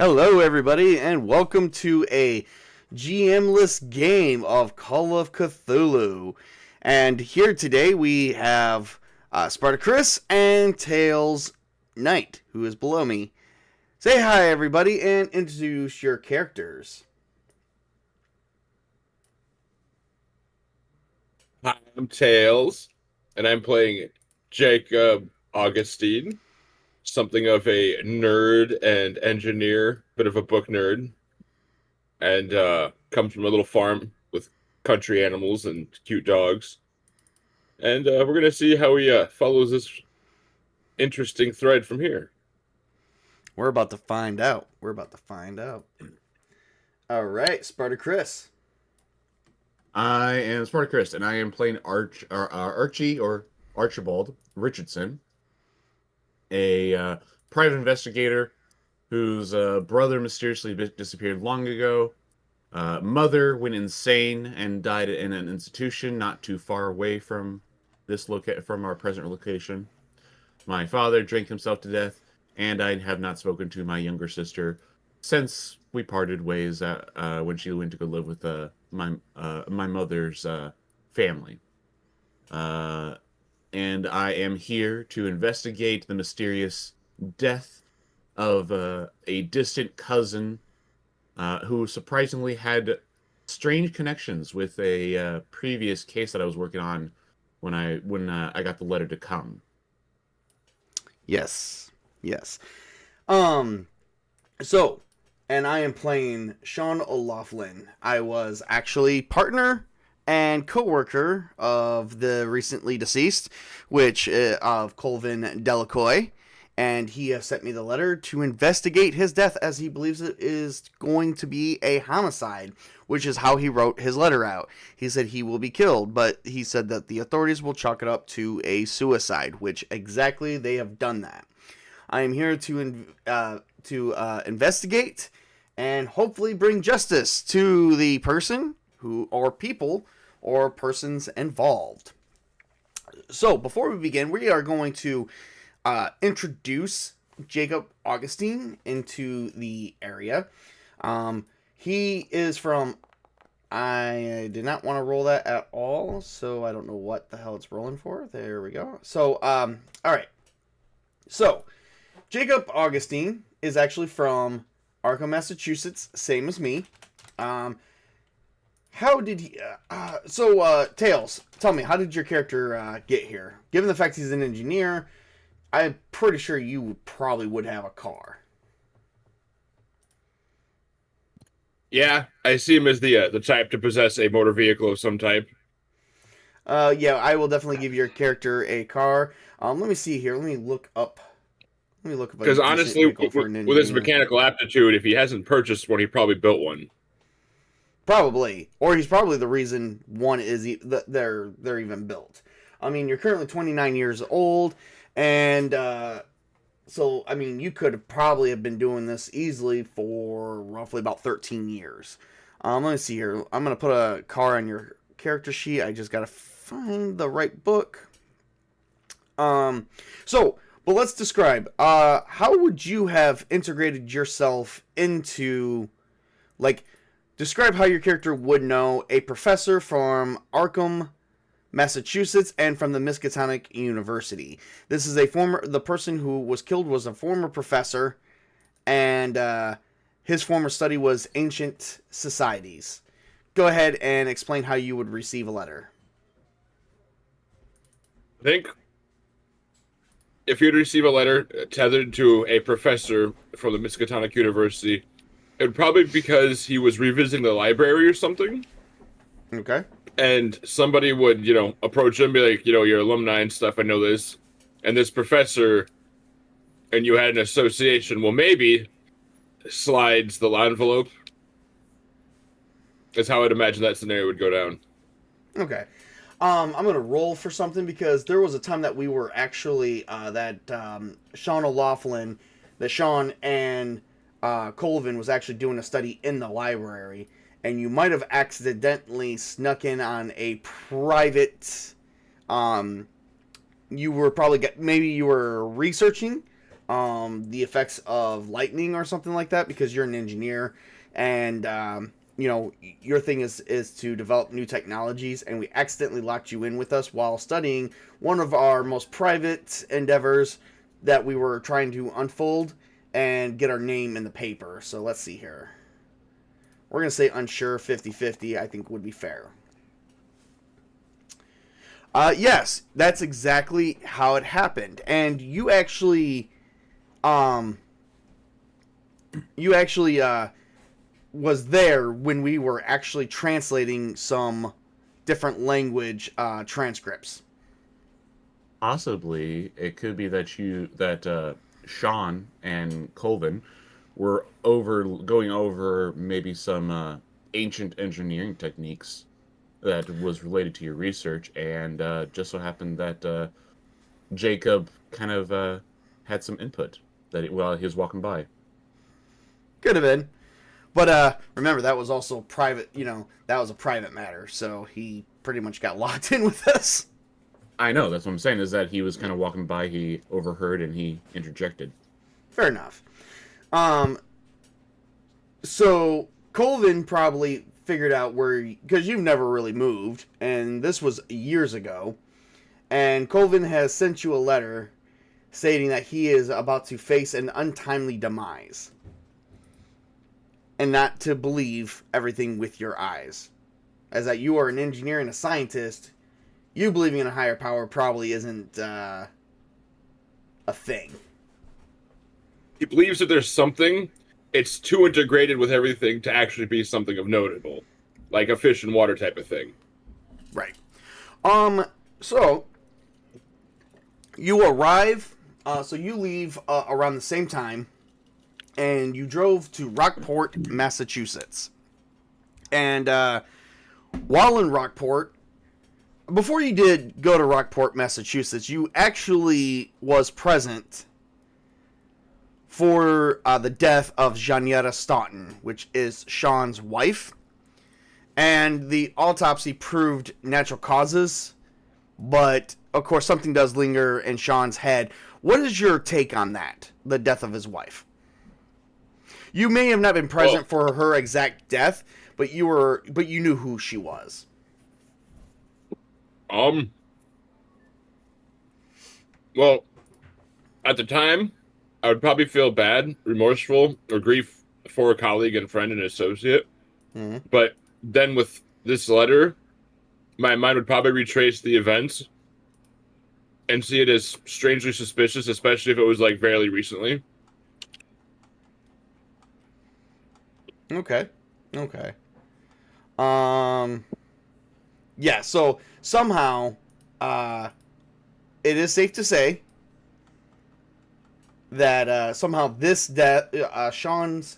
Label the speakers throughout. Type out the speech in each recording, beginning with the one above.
Speaker 1: Hello, everybody, and welcome to a GM-less game of Call of Cthulhu. And here today we have SpartaChris and Tails Knight, who is below me. Say hi, everybody, and introduce your characters.
Speaker 2: Hi, I'm Tails, and I'm playing Jacob Augustine, something of a nerd and engineer, bit of a book nerd, and comes from a little farm with country animals and cute dogs. And we're gonna see how he follows this interesting thread from here.
Speaker 1: We're about to find out. All right, SpartaChris.
Speaker 3: I am SpartaChris, and I am playing Archie or Archibald Richardson, a private investigator whose brother mysteriously disappeared long ago. Mother went insane and died in an institution not too far away from from our present location. My father drank himself to death, and I have not spoken to my younger sister since we parted ways when she went to go live with my mother's family. And I am here to investigate the mysterious death of a distant cousin who surprisingly had strange connections with a previous case that I was working on when I got the letter to come.
Speaker 1: Yes. So, and I am playing Sean O'Laughlin. I was actually partner and co-worker of the recently deceased, which of Colvin Delacoy, and he has sent me the letter to investigate his death as he believes it is going to be a homicide, which is how he wrote his letter out. He said he will be killed, but he said that the authorities will chalk it up to a suicide, which exactly they have done that. I am here to investigate and hopefully bring justice to the person or people or persons involved. So before we begin, we are going to introduce Jacob Augustine into the area. He is from... I did not want to roll that at all, so I don't know what the hell it's rolling for. There we go. So, all right. So, Jacob Augustine is actually from Arkham, Massachusetts, same as me. How did he... Tails, tell me, how did your character get here? Given the fact he's an engineer, I'm pretty sure you probably would have a car.
Speaker 2: Yeah, I see him as the type to possess a motor vehicle of some type.
Speaker 1: Yeah, I will definitely give your character a car. Let me see here. Let me look up
Speaker 2: Because honestly, with his mechanical aptitude, if he hasn't purchased one, he probably built one.
Speaker 1: Probably, or he's probably the reason one is they're even built. I mean, you're currently 29 years old, and so I mean, you could probably have been doing this easily for roughly about 13 years. Let me see here. I'm gonna put a car on your character sheet. I just gotta find the right book. But let's describe. How would you have integrated yourself into, like, describe how your character would know a professor from Arkham, Massachusetts, and from the Miskatonic University. This is the person who was killed was a former professor, and his former study was ancient societies. Go ahead and explain how you would receive a letter.
Speaker 2: I think if you'd receive a letter tethered to a professor from the Miskatonic University, it would probably be because he was revisiting the library or something.
Speaker 1: Okay.
Speaker 2: And somebody would, approach him and be like, you're alumni and stuff, I know this. And this professor, and you had an association, well, maybe slides the envelope. That's how I'd imagine that scenario would go down.
Speaker 1: Okay. I'm going to roll for something because there was a time that we were actually, Sean O'Laughlin, that Sean and Colvin was actually doing a study in the library, and you might have accidentally snuck in on a private, you were probably, maybe you were researching the effects of lightning or something like that, because you're an engineer, and your thing is to develop new technologies, and we accidentally locked you in with us while studying one of our most private endeavors that we were trying to unfold and get our name in the paper. So let's see here. We're going to say unsure 50-50, I think would be fair. Yes, that's exactly how it happened. And you actually was there when we were actually translating some different language transcripts.
Speaker 3: Possibly, it could be that Sean and Colvin were going over maybe some ancient engineering techniques that was related to your research, and just so happened that Jacob kind of had some input while he was walking by.
Speaker 1: Could have been. But remember, that was also private, that was a private matter, so he pretty much got locked in with us.
Speaker 3: I know, that's what I'm saying, is that he was kind of walking by, he overheard, and he interjected.
Speaker 1: Fair enough. So Colvin probably figured out because you've never really moved, and this was years ago, and Colvin has sent you a letter stating that he is about to face an untimely demise, and not to believe everything with your eyes, as that you are an engineer and a scientist. You believing in a higher power probably isn't a thing.
Speaker 2: He believes that there's something. It's too integrated with everything to actually be something of notable, like a fish and water type of thing.
Speaker 1: Right. So you arrive. So you leave around the same time, and you drove to Rockport, Massachusetts. And while in Rockport, before you did go to Rockport, Massachusetts, you actually was present for the death of Janietta Staunton, which is Sean's wife. And the autopsy proved natural causes, but of course something does linger in Sean's head. What is your take on that, the death of his wife? You may have not been present for her exact death, but you knew who she was.
Speaker 2: Well, at the time, I would probably feel bad, remorseful, or grief for a colleague and friend and associate.
Speaker 1: Mm-hmm.
Speaker 2: But then with this letter, my mind would probably retrace the events and see it as strangely suspicious, especially if it was like fairly recently.
Speaker 1: Okay. Yeah, so somehow it is safe to say that somehow this death, Sean's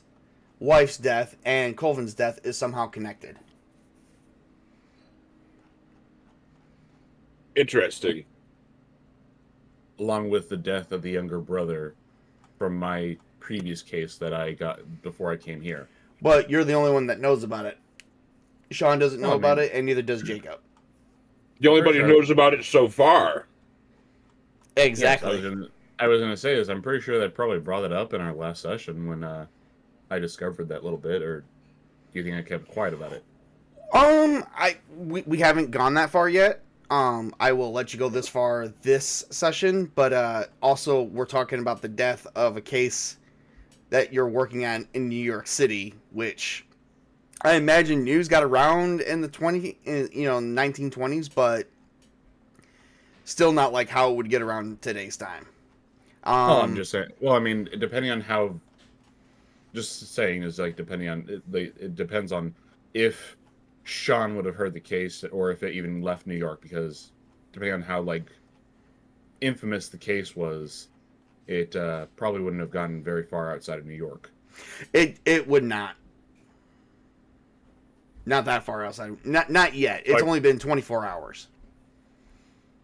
Speaker 1: wife's death and Colvin's death, is somehow connected.
Speaker 2: Interesting.
Speaker 3: Along with the death of the younger brother from my previous case that I got before I came here.
Speaker 1: But you're the only one that knows about it. Sean doesn't know about it, and neither does Jacob.
Speaker 2: The only one who knows about it so far.
Speaker 1: Exactly.
Speaker 3: Yes, I was gonna say is I'm pretty sure that probably brought it up in our last session when I discovered that little bit, or do you think I kept quiet about it?
Speaker 1: We haven't gone that far yet. I will let you go this far this session, but also we're talking about the death of a case that you're working on in New York City, which I imagine news got around in the 1920s, but still not like how it would get around today's time.
Speaker 3: I'm just saying. Well, I mean, depending on how. Just saying is like depending on it depends on if Sean would have heard the case or if it even left New York, because depending on how like infamous the case was, it probably wouldn't have gotten very far outside of New York.
Speaker 1: It would not. Not that far outside. Not yet. It's only been 24 hours.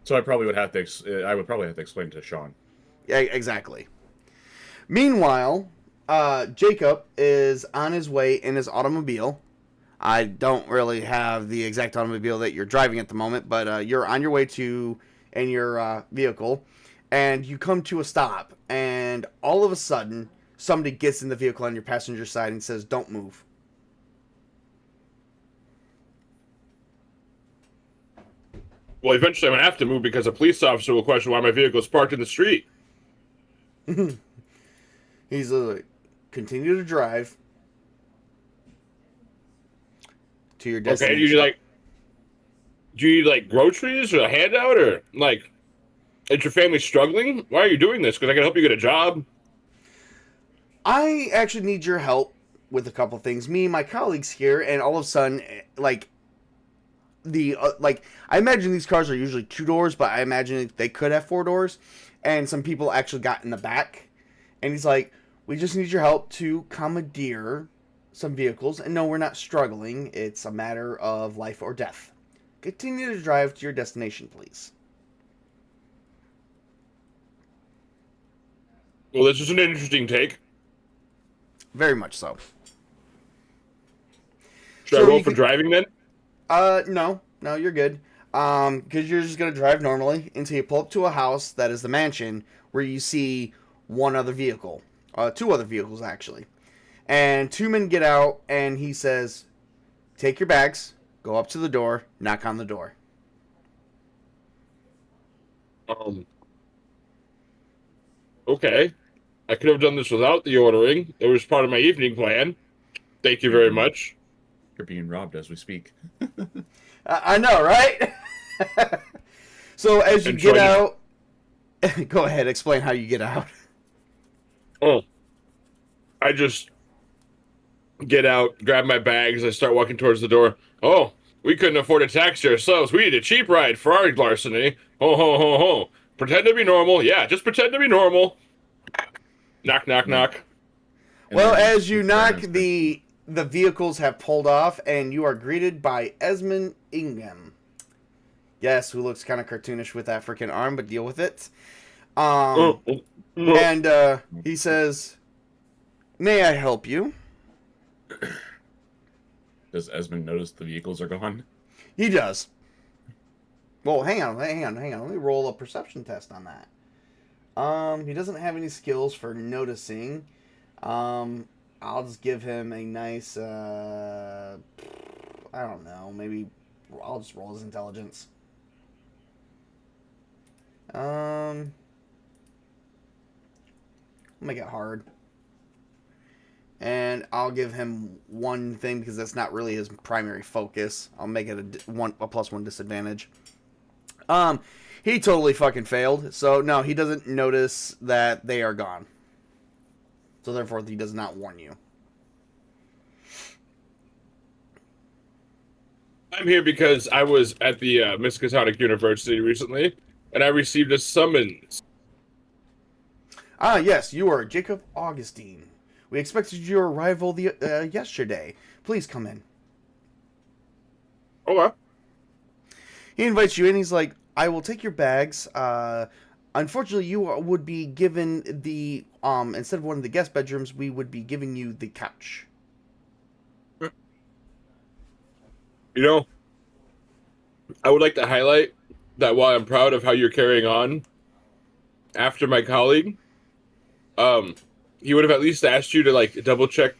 Speaker 3: So I probably would have to. I would probably have to explain to Sean.
Speaker 1: Yeah, exactly. Meanwhile, Jacob is on his way in his automobile. I don't really have the exact automobile that you're driving at the moment, but you're on your way in your vehicle, and you come to a stop, and all of a sudden, somebody gets in the vehicle on your passenger side and says, "Don't move."
Speaker 2: Well, eventually I'm going to have to move because a police officer will question why my vehicle is parked in the street.
Speaker 1: He's like, continue to drive to your destination.
Speaker 2: Okay, do you need like groceries or a handout, or like, is your family struggling? Why are you doing this? Because I can help you get a job.
Speaker 1: I actually need your help with a couple things. Me and my colleagues here, and all of a sudden, like, I imagine these cars are usually 2 doors, but I imagine they could have 4 doors, and some people actually got in the back, and he's like, "We just need your help to commandeer some vehicles, and no, we're not struggling. It's a matter of life or death. Continue to drive to your destination, please."
Speaker 2: Well, this is an interesting take.
Speaker 1: Very much so.
Speaker 2: Should I roll for driving then?
Speaker 1: No, you're good. Because you're just gonna drive normally until you pull up to a house that is the mansion where you see one other vehicle, 2 other vehicles actually, and 2 men get out, and he says, "Take your bags, go up to the door, knock on the door."
Speaker 2: Okay. I could have done this without the ordering. It was part of my evening plan. Thank you very much.
Speaker 3: You're being robbed as we speak.
Speaker 1: I know, right? So as you get out, go ahead, explain how you get out.
Speaker 2: Oh, I just get out, grab my bags, I start walking towards the door. Oh, we couldn't afford a taxi ourselves. We need a cheap ride for our larceny. Ho, ho, ho, ho. Pretend to be normal. Yeah, just pretend to be normal. Knock, knock, knock.
Speaker 1: Well, as you knock, the vehicles have pulled off, and you are greeted by Esmond Ingham. Yes, who looks kind of cartoonish with that freaking arm, but deal with it. And he says, "May I help you?"
Speaker 3: Does Esmond notice the vehicles are gone?
Speaker 1: He does. Well, hang on. Let me roll a perception test on that. He doesn't have any skills for noticing. I'll just give him a nice, I don't know, maybe I'll just roll his intelligence. I'll make it hard. And I'll give him 1 thing because that's not really his primary focus. I'll make it a +1 disadvantage. He totally fucking failed. So no, he doesn't notice that they are gone. So therefore, he does not warn you.
Speaker 2: I'm here because I was at the Miskatonic University recently, and I received a summons.
Speaker 1: Ah, yes, you are Jacob Augustine. We expected your arrival yesterday. Please come in.
Speaker 2: Okay.
Speaker 1: He invites you in. He's like, "I will take your bags. Unfortunately, you would be given the instead of one of the guest bedrooms, we would be giving you the couch."
Speaker 2: You know, I would like to highlight that while I'm proud of how you're carrying on after my colleague, he would have at least asked you to like double check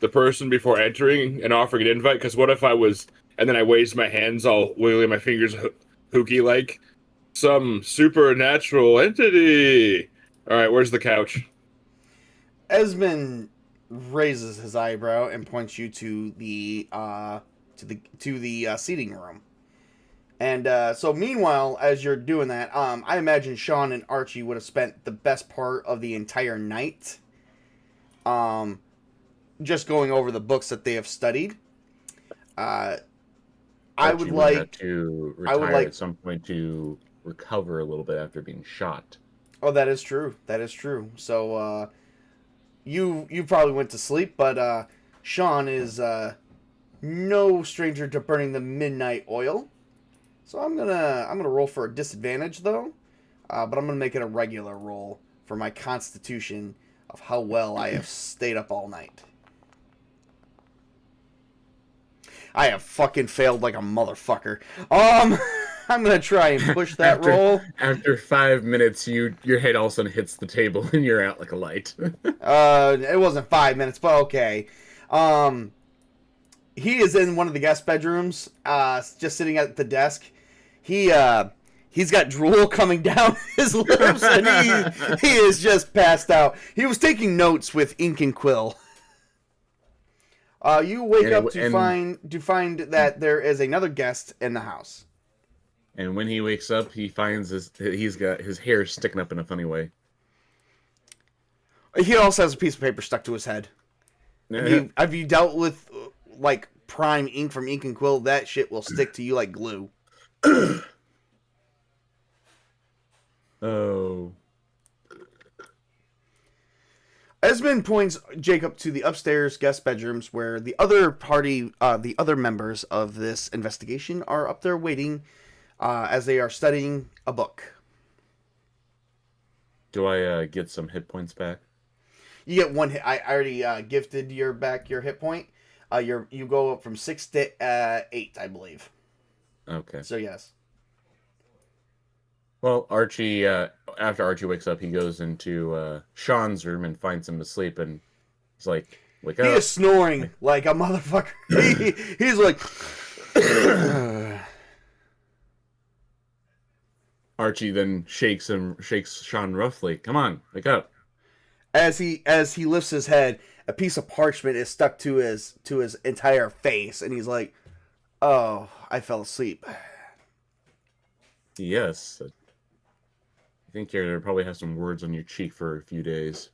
Speaker 2: the person before entering and offering an invite. Because what if I was, and then I waved my hands all wiggling my fingers hooky like some supernatural entity. All right, where's the couch?
Speaker 1: Esmond raises his eyebrow and points you to the seating room. And so meanwhile, as you're doing that, I imagine Sean and Archie would have spent the best part of the entire night just going over the books that they have studied. I would like
Speaker 3: to retire at some point to recover a little bit after being shot.
Speaker 1: Oh, that is true. That is true. So you probably went to sleep, but Sean is no stranger to burning the midnight oil. So I'm gonna roll for a disadvantage though, but I'm gonna make it a regular roll for my constitution of how well I have stayed up all night. I have fucking failed like a motherfucker. I'm gonna try and push that roll.
Speaker 3: After 5 minutes, your head all of a sudden hits the table and you're out like a light.
Speaker 1: It wasn't 5 minutes, but okay. He is in one of the guest bedrooms, just sitting at the desk. He's got drool coming down his lips, and he is just passed out. He was taking notes with ink and quill. You wake up to find that there is another guest in the house.
Speaker 3: And when he wakes up, he finds he's got his hair sticking up in a funny way.
Speaker 1: He also has a piece of paper stuck to his head. Have you dealt with like prime ink from Ink and Quill? That shit will stick to you like glue.
Speaker 3: Oh.
Speaker 1: Esmond points Jacob to the upstairs guest bedrooms where the other members of this investigation are up there waiting as they are studying a book.
Speaker 3: Do I get some hit points back?
Speaker 1: You get one hit. I already gifted your hit point. You go up from 6 to 8, I believe.
Speaker 3: Okay.
Speaker 1: So yes.
Speaker 3: Well, Archie, after Archie wakes up, he goes into Sean's room and finds him asleep, and he's like, "Wake up!"
Speaker 1: He is snoring like a motherfucker. He's like.
Speaker 3: Archie then shakes Sean roughly. "Come on, wake up!"
Speaker 1: As he lifts his head, a piece of parchment is stuck to his entire face, and he's like, "Oh, I fell asleep."
Speaker 3: Yes. I think you probably have some words on your cheek for a few days.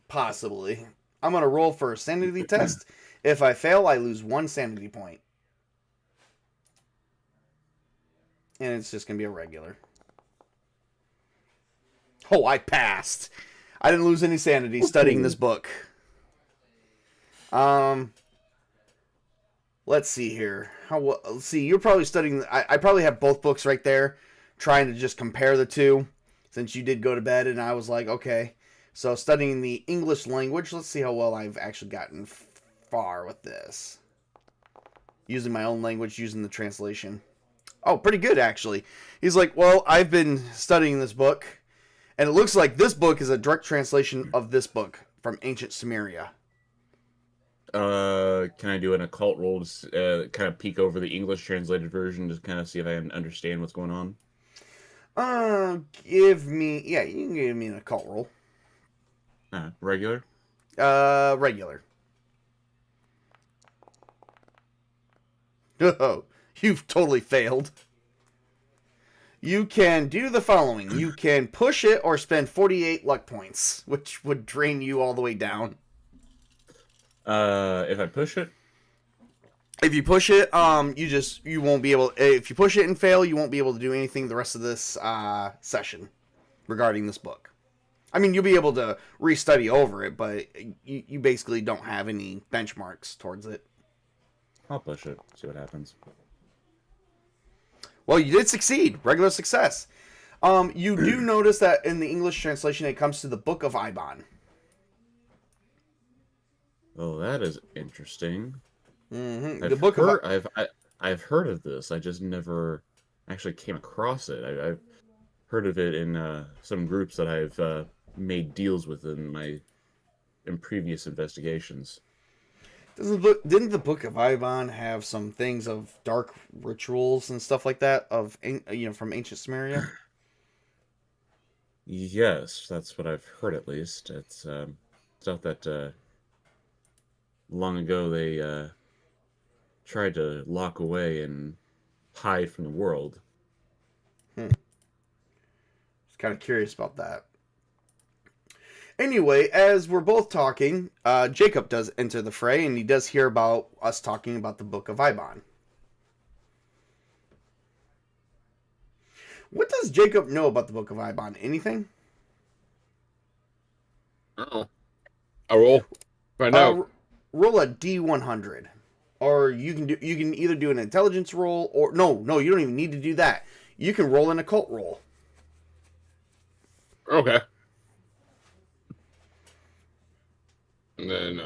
Speaker 1: Possibly. I'm gonna roll for a sanity test. If I fail, I lose 1 sanity point, and it's just gonna be a regular. Oh, I passed. I didn't lose any sanity studying this book. Let's see here. Let's see. You're probably studying. I probably have both books right there, trying to just compare the two, since you did go to bed, and I was like, okay. So studying the English language. Let's see how well I've actually gotten far with this. Using my own language, using the translation. Oh, pretty good actually. He's like, well, I've been studying this book, and it looks like this book is a direct translation of this book from ancient Sumeria.
Speaker 3: Can I do an occult roll to kind of peek over the English translated version to kind of see if I understand what's going on?
Speaker 1: You can give me an occult roll.
Speaker 3: Regular?
Speaker 1: Regular. Oh, you've totally failed. You can do the following. You can push it or spend 48 luck points, which would drain you all the way down.
Speaker 3: If I push it?
Speaker 1: If you push it, you won't be able. If you push it and fail, you won't be able to do anything the rest of this session regarding this book. I mean, you'll be able to restudy over it, but you basically don't have any benchmarks towards it.
Speaker 3: I'll push it. See what happens.
Speaker 1: Well, you did succeed. Regular success. You do notice that in the English translation, it comes to the Book of Ibon.
Speaker 3: Oh, that is interesting.
Speaker 1: Mm-hmm.
Speaker 3: I've heard of this. I just never actually came across it. I've heard of it in some groups that I've made deals with in previous investigations.
Speaker 1: Didn't the Book of Ibon have some things of dark rituals and stuff like that from ancient Sumeria?
Speaker 3: Yes, that's what I've heard at least. It's stuff that long ago they tried to lock away and hide from the world.
Speaker 1: Just kind of curious about that. Anyway, as we're both talking, Jacob does enter the fray, and he does hear about us talking about the Book of Ibon. What does Jacob know about the Book of Ibon? Anything?
Speaker 2: I roll. Find out.
Speaker 1: Roll a D100, or you can either do an intelligence roll, or no, you don't even need to do that. You can roll an occult roll.
Speaker 2: Okay. And then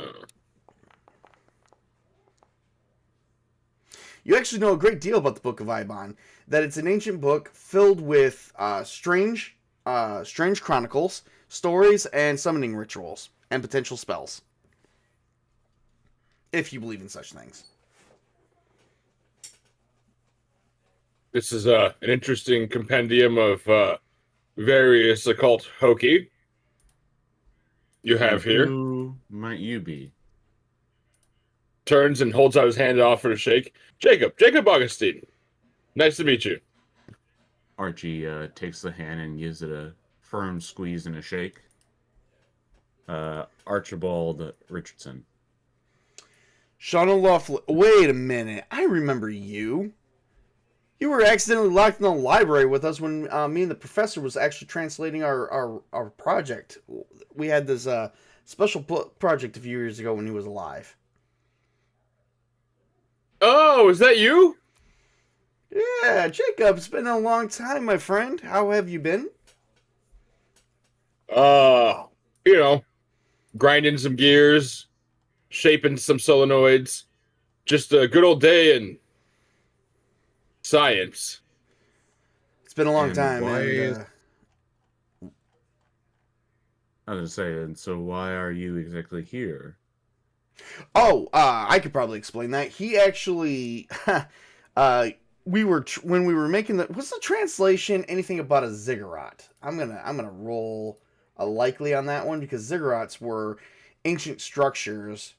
Speaker 1: you actually know a great deal about the Book of Ibon. That it's an ancient book filled with strange chronicles, stories, and summoning rituals, and potential spells. If you believe in such things.
Speaker 2: This is an interesting compendium of various occult hokey you have here.
Speaker 3: Who might you be?
Speaker 2: Turns and holds out his hand off for a shake. Jacob Augustine. Nice to meet you.
Speaker 3: Archie takes the hand and gives it a firm squeeze and a shake. Archibald Richardson.
Speaker 1: Sean O'Loughlin. Wait a minute. I remember you. You were accidentally locked in the library with us when me and the professor was actually translating our project. We had this special project a few years ago when he was alive.
Speaker 2: Oh, is that you?
Speaker 1: Yeah, Jacob, it's been a long time, my friend. How have you been?
Speaker 2: You know, grinding some gears, shaping some solenoids. Just a good old day in science.
Speaker 1: It's been a long
Speaker 3: And
Speaker 1: time.
Speaker 3: why
Speaker 1: And,
Speaker 3: is- I was gonna say, and so why are you exactly here?
Speaker 1: I could probably explain that. He actually, when we were making what's the translation? Anything about a ziggurat? I'm gonna roll a likely on that one because ziggurats were ancient structures,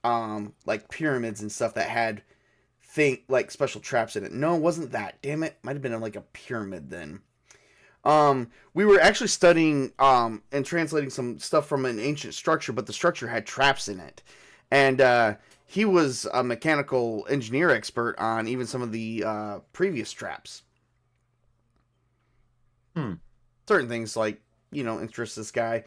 Speaker 1: like pyramids and stuff that had like special traps in it. No, it wasn't that. Damn it, might have been like a pyramid then. We were actually studying and translating some stuff from an ancient structure, but the structure had traps in it. And he was a mechanical engineer expert on even some of the previous traps. Certain things like, interest this guy.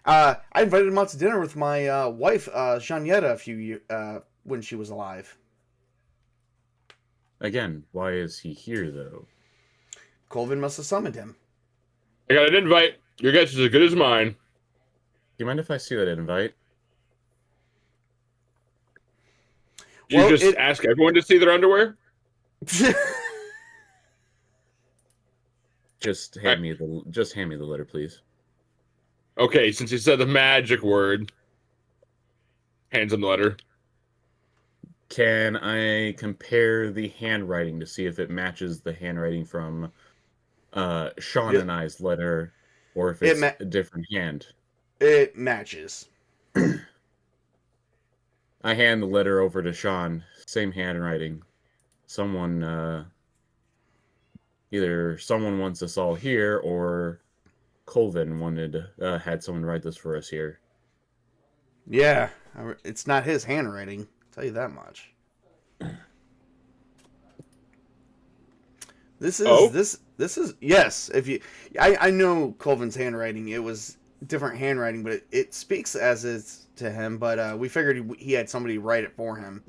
Speaker 1: I invited him out to dinner with my wife, Janietta, when she was alive.
Speaker 3: Again, why is he here, though?
Speaker 1: Colvin must have summoned him.
Speaker 2: I got an invite. Your guess is as good as mine.
Speaker 3: Do you mind if I see that invite?
Speaker 2: Do you just ask everyone to see their underwear?
Speaker 3: Just hand me the letter, please.
Speaker 2: Okay, since you said the magic word, hands him the letter.
Speaker 3: Can I compare the handwriting to see if it matches the handwriting from Sean and I's letter, or if it's a different hand?
Speaker 1: It matches.
Speaker 3: I hand the letter over to Sean. Same handwriting. Either someone wants us all here, or Colvin had someone write this for us here.
Speaker 1: Yeah, it's not his handwriting. I'll tell you that much. This is yes. I know Colvin's handwriting. It was different handwriting, but it speaks as is to him. But we figured he had somebody write it for him.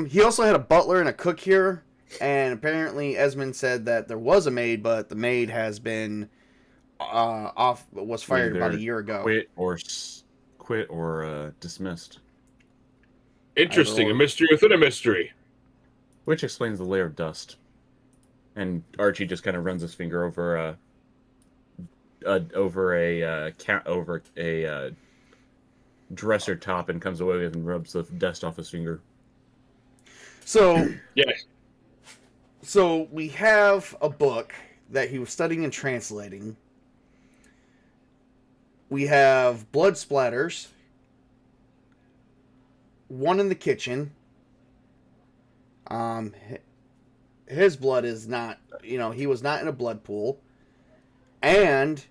Speaker 1: He also had a butler and a cook here, and apparently Esmond said that there was a maid, but the maid has been was fired about a year ago.
Speaker 3: Quit or dismissed.
Speaker 2: Interesting, a mystery within a mystery.
Speaker 3: Which explains the layer of dust. And Archie just kind of runs his finger over a dresser top and comes away with and rubs the dust off his finger.
Speaker 1: So
Speaker 2: Yes.
Speaker 1: So we have a book that he was studying and translating. We have blood splatters. One in the kitchen. His blood is not, he was not in a blood pool. And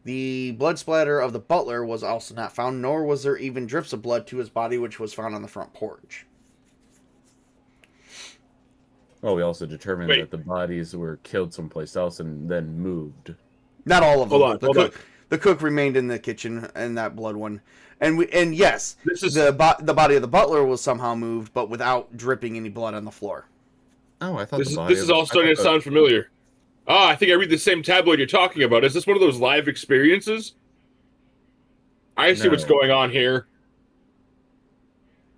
Speaker 1: the blood splatter of the butler was also not found, nor was there even drips of blood to his body, which was found on the front porch.
Speaker 3: Well, we also determined that the bodies were killed someplace else and then moved.
Speaker 1: Not all of them.
Speaker 2: Hold on.
Speaker 1: The cook remained in the kitchen in that blood one. And yes, the body of the butler was somehow moved, but without dripping any blood on the floor.
Speaker 3: Oh, I thought
Speaker 2: this is all starting to sound familiar. I think I read the same tabloid you're talking about. Is this one of those live experiences? I see what's going on here.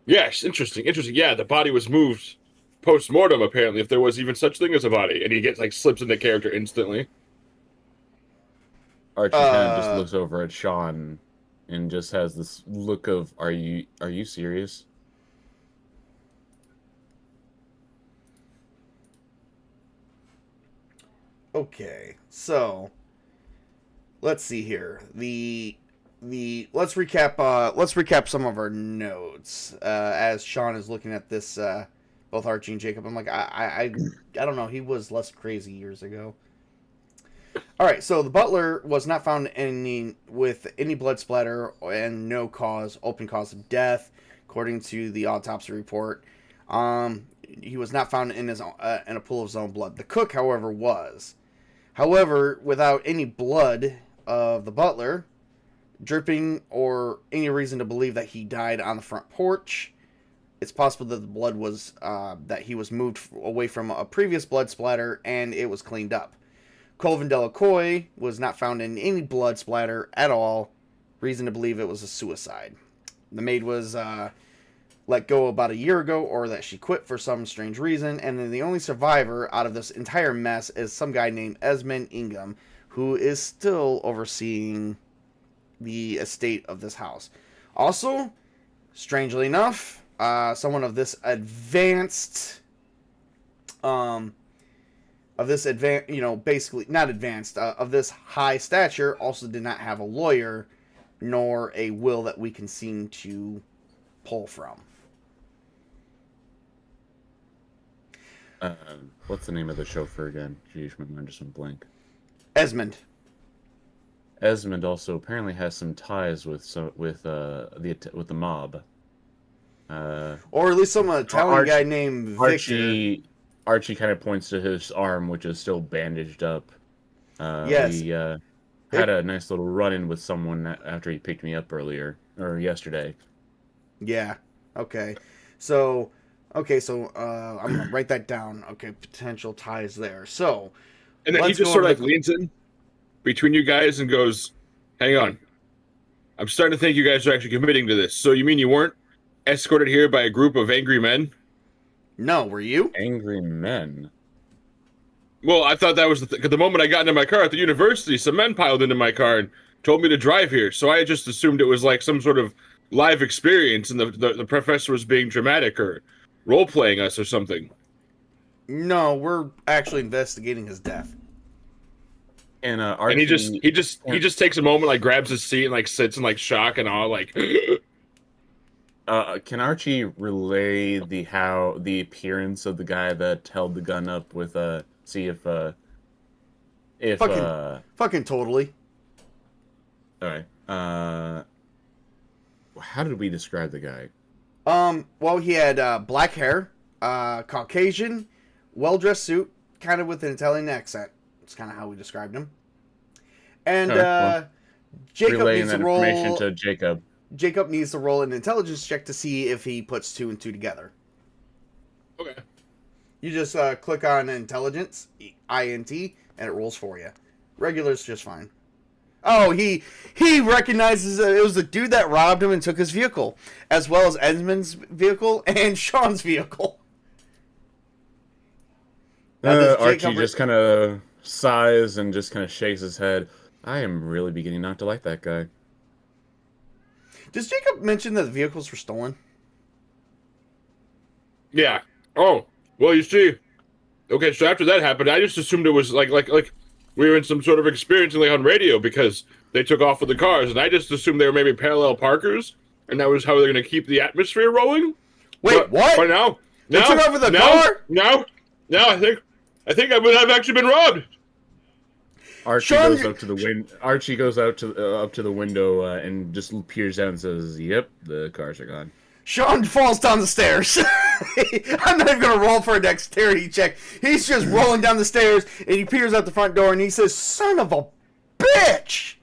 Speaker 2: Yes, interesting. Yeah, the body was moved post-mortem, apparently, if there was even such thing as a body. And he gets, like, slips into character instantly.
Speaker 3: Archie kind of just looks over at Sean and just has this look of, are you serious?
Speaker 1: Okay, so let's see here. Let's recap some of our notes as Sean is looking at this. Both Archie and Jacob. I'm like, I don't know. He was less crazy years ago. All right, so the butler was not found with any blood splatter and no open cause of death, according to the autopsy report. He was not found in a pool of his own blood. The cook, however, was. However, without any blood of the butler dripping or any reason to believe that he died on the front porch, it's possible that the blood was that he was moved away from a previous blood splatter and it was cleaned up. Colvin Delacoy was not found in any blood splatter at all. Reason to believe it was a suicide. The maid was let go about a year ago, or that she quit for some strange reason, and then the only survivor out of this entire mess is some guy named Esmond Ingham, who is still overseeing the estate of this house. Also, strangely enough, someone of this advanced, basically not advanced, of this high stature, also did not have a lawyer, nor a will that we can seem to pull from.
Speaker 3: What's the name of the chauffeur again? Jeez, my mind just went blank.
Speaker 1: Esmond.
Speaker 3: Esmond also apparently has some ties with the mob.
Speaker 1: Or at least some Italian guy named Victor.
Speaker 3: Archie kind of points to his arm, which is still bandaged up.
Speaker 1: Yes.
Speaker 3: He had a nice little run-in with someone after he picked me up yesterday.
Speaker 1: Yeah. Okay. So I'm going to write that down. Okay, potential ties there. So,
Speaker 2: and then he just sort of like leans in between you guys and goes, hang on. I'm starting to think you guys are actually committing to this. So you mean you weren't escorted here by a group of angry men?
Speaker 1: No, were you?
Speaker 3: Angry men?
Speaker 2: Well, I thought that was the moment I got into my car at the university, some men piled into my car and told me to drive here. So I just assumed it was like some sort of live experience and the professor was being dramatic or role-playing us or something.
Speaker 1: No, we're actually investigating his death.
Speaker 3: And Archie,
Speaker 2: and he just takes a moment, like grabs his seat and like sits in like shock and awe, like.
Speaker 3: Can Archie relay the appearance of the guy that held the gun up with see if
Speaker 1: fucking totally.
Speaker 3: All right. How did we describe the guy?
Speaker 1: Well, he had black hair, Caucasian, well-dressed suit, kind of with an Italian accent. It's kind of how we described him. And Jacob needs to roll
Speaker 3: information to Jacob.
Speaker 1: Jacob needs to roll an intelligence check to see if he puts 2 and 2 together.
Speaker 2: Okay.
Speaker 1: You just click on intelligence, INT, and it rolls for you. Regular's just fine. Oh, he recognizes it was the dude that robbed him and took his vehicle, as well as Esmond's vehicle and Sean's vehicle.
Speaker 3: Archie just kind of sighs and just kind of shakes his head. I am really beginning not to like that guy.
Speaker 1: Does Jacob mention that the vehicles were stolen?
Speaker 2: Yeah. Oh, well, you see. Okay, so after that happened, I just assumed it was like we were in some sort of experience like on radio because they took off with the cars, and I just assumed they were maybe parallel parkers, and that was how they're going to keep the atmosphere rolling.
Speaker 1: Wait, what?
Speaker 2: But now,
Speaker 1: they took off with the car?
Speaker 2: Now, I think I've actually been robbed.
Speaker 3: Archie goes up to the window and just peers out and says, "Yep, the cars are gone."
Speaker 1: Sean falls down the stairs. I'm not even going to roll for a dexterity check. He's just rolling down the stairs, and he peers out the front door, and he says, "Son of a bitch!"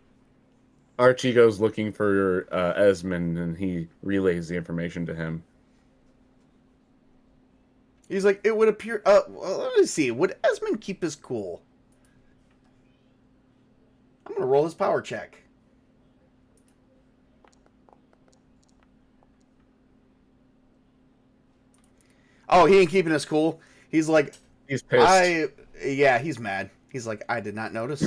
Speaker 3: Archie goes looking for Esmond, and he relays the information to him.
Speaker 1: He's like, it would appear... well, let me see. Would Esmond keep his cool? I'm going to roll his power check. Oh, he ain't keeping us cool. He's like,
Speaker 3: He's pissed.
Speaker 1: yeah, he's mad. He's like, I did not notice.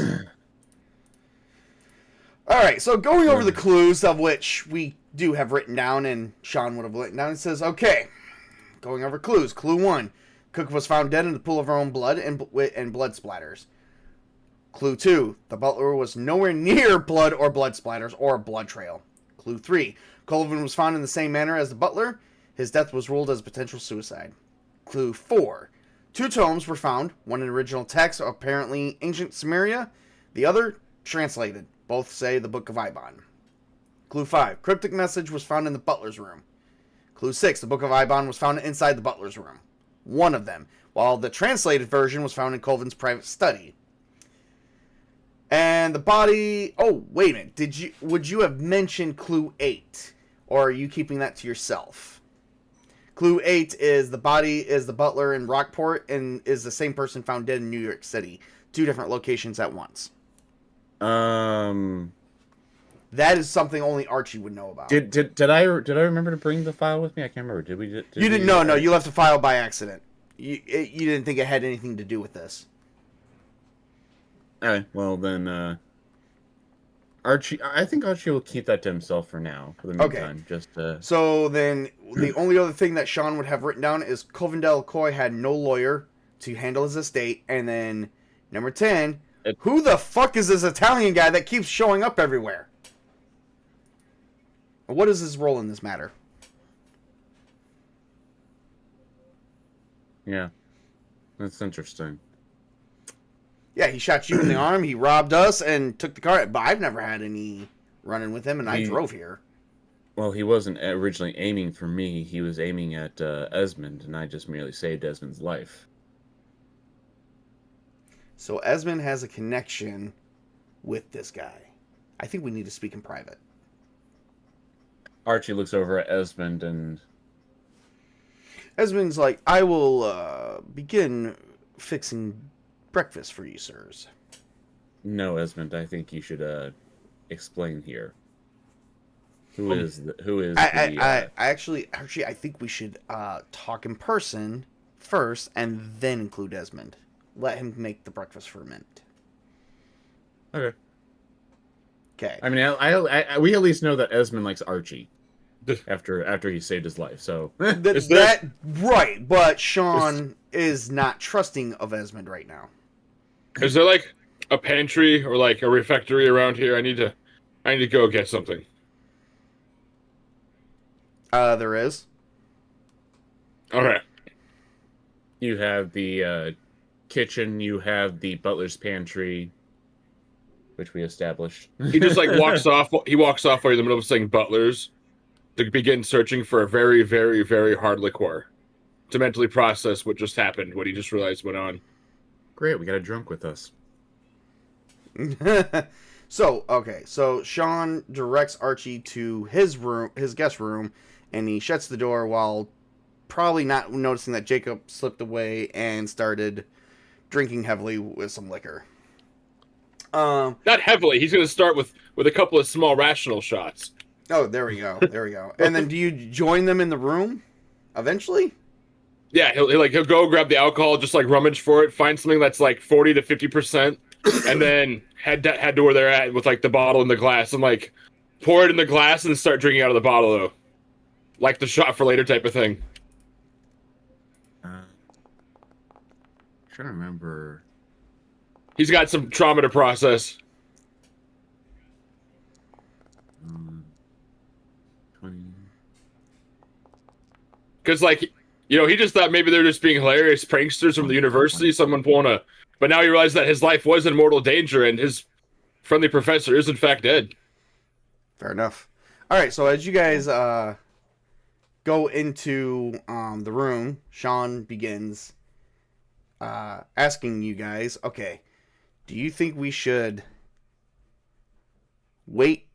Speaker 1: All right, so going over the clues, of which we do have written down, and Sean would have written down, it says, okay, going over clues. Clue 1, Cook was found dead in the pool of her own blood and blood splatters. Clue 2, the butler was nowhere near blood or blood splatters or a blood trail. Clue 3, Colvin was found in the same manner as the butler. His death was ruled as potential suicide. Clue 4, 2 tomes were found, one in original text, apparently ancient Sumeria, the other translated. Both say the Book of Ibon. Clue 5, cryptic message was found in the butler's room. Clue 6, the Book of Ibon was found inside the butler's room. One of them, while the translated version was found in Colvin's private study. And the body... Oh, wait a minute. Would you have mentioned Clue 8? Or are you keeping that to yourself? Clue 8 is the body is the butler in Rockport and is the same person found dead in New York City. 2 different locations at once. That is something only Archie would know about.
Speaker 3: Did I remember to bring the file with me? I can't remember. Did we?
Speaker 1: You didn't. No. You left the file by accident. You didn't think it had anything to do with this.
Speaker 3: All right. Well then, Archie. I think Archie will keep that to himself for now. For the meantime, just.
Speaker 1: So then, the only other thing that Sean would have written down is Colvin Delacoy had no lawyer to handle his estate, and then number 10. Who the fuck is this Italian guy that keeps showing up everywhere? What is his role in this matter?
Speaker 3: Yeah. That's interesting.
Speaker 1: Yeah, he shot you in the arm, he robbed us, and took the car. But I've never had any run-in with him, and I drove here.
Speaker 3: Well, he wasn't originally aiming for me. He was aiming at Esmond, and I just merely saved Esmond's life.
Speaker 1: So Esmond has a connection with this guy. I think we need to speak in private.
Speaker 3: Archie looks over at Esmond and...
Speaker 1: Esmond's like, I will begin fixing breakfast for you, sirs.
Speaker 3: No, Esmond, I think you should explain here. Who is
Speaker 1: Actually, I think we should talk in person first and then include Esmond. Let him make the breakfast for a minute.
Speaker 3: Okay.
Speaker 1: Okay.
Speaker 3: I mean, we at least know that Esmond likes Archie after he saved his life. So
Speaker 1: right, but Sean is not trusting of Esmond right now.
Speaker 2: Is there like a pantry or like a refectory around here? I need to go get something.
Speaker 1: There is.
Speaker 2: Okay.
Speaker 3: You have the kitchen. You have the butler's pantry, which we established.
Speaker 2: He just like walks off. He walks off while you're in the middle of saying butlers to begin searching for a very, very, very hard liqueur to mentally process what just happened, what he just realized went on.
Speaker 3: Great, we got a drunk with us.
Speaker 1: So Sean directs Archie to his room, his guest room, and he shuts the door while probably not noticing that Jacob slipped away and started drinking heavily with some liquor.
Speaker 2: Not heavily. He's going to start with a couple of small rational shots.
Speaker 1: Oh, there we go. And then do you join them in the room eventually?
Speaker 2: Yeah, he'll go grab the alcohol, just like rummage for it, find something that's like 40 to 50%, and then head to where they're at with like the bottle and the glass, and like pour it in the glass and start drinking out of the bottle, though, like the shot for later type of thing.
Speaker 3: Trying to remember.
Speaker 2: He's got some trauma to process.
Speaker 3: 20.
Speaker 2: Because, like, you know, he just thought maybe they're just being hilarious pranksters from the university, someone pulling a... But now he realized that his life was in mortal danger, and his friendly professor is, in fact, dead.
Speaker 1: Fair enough. All right, so as you guys go into the room, Sean begins asking you guys, okay, do you think we should wait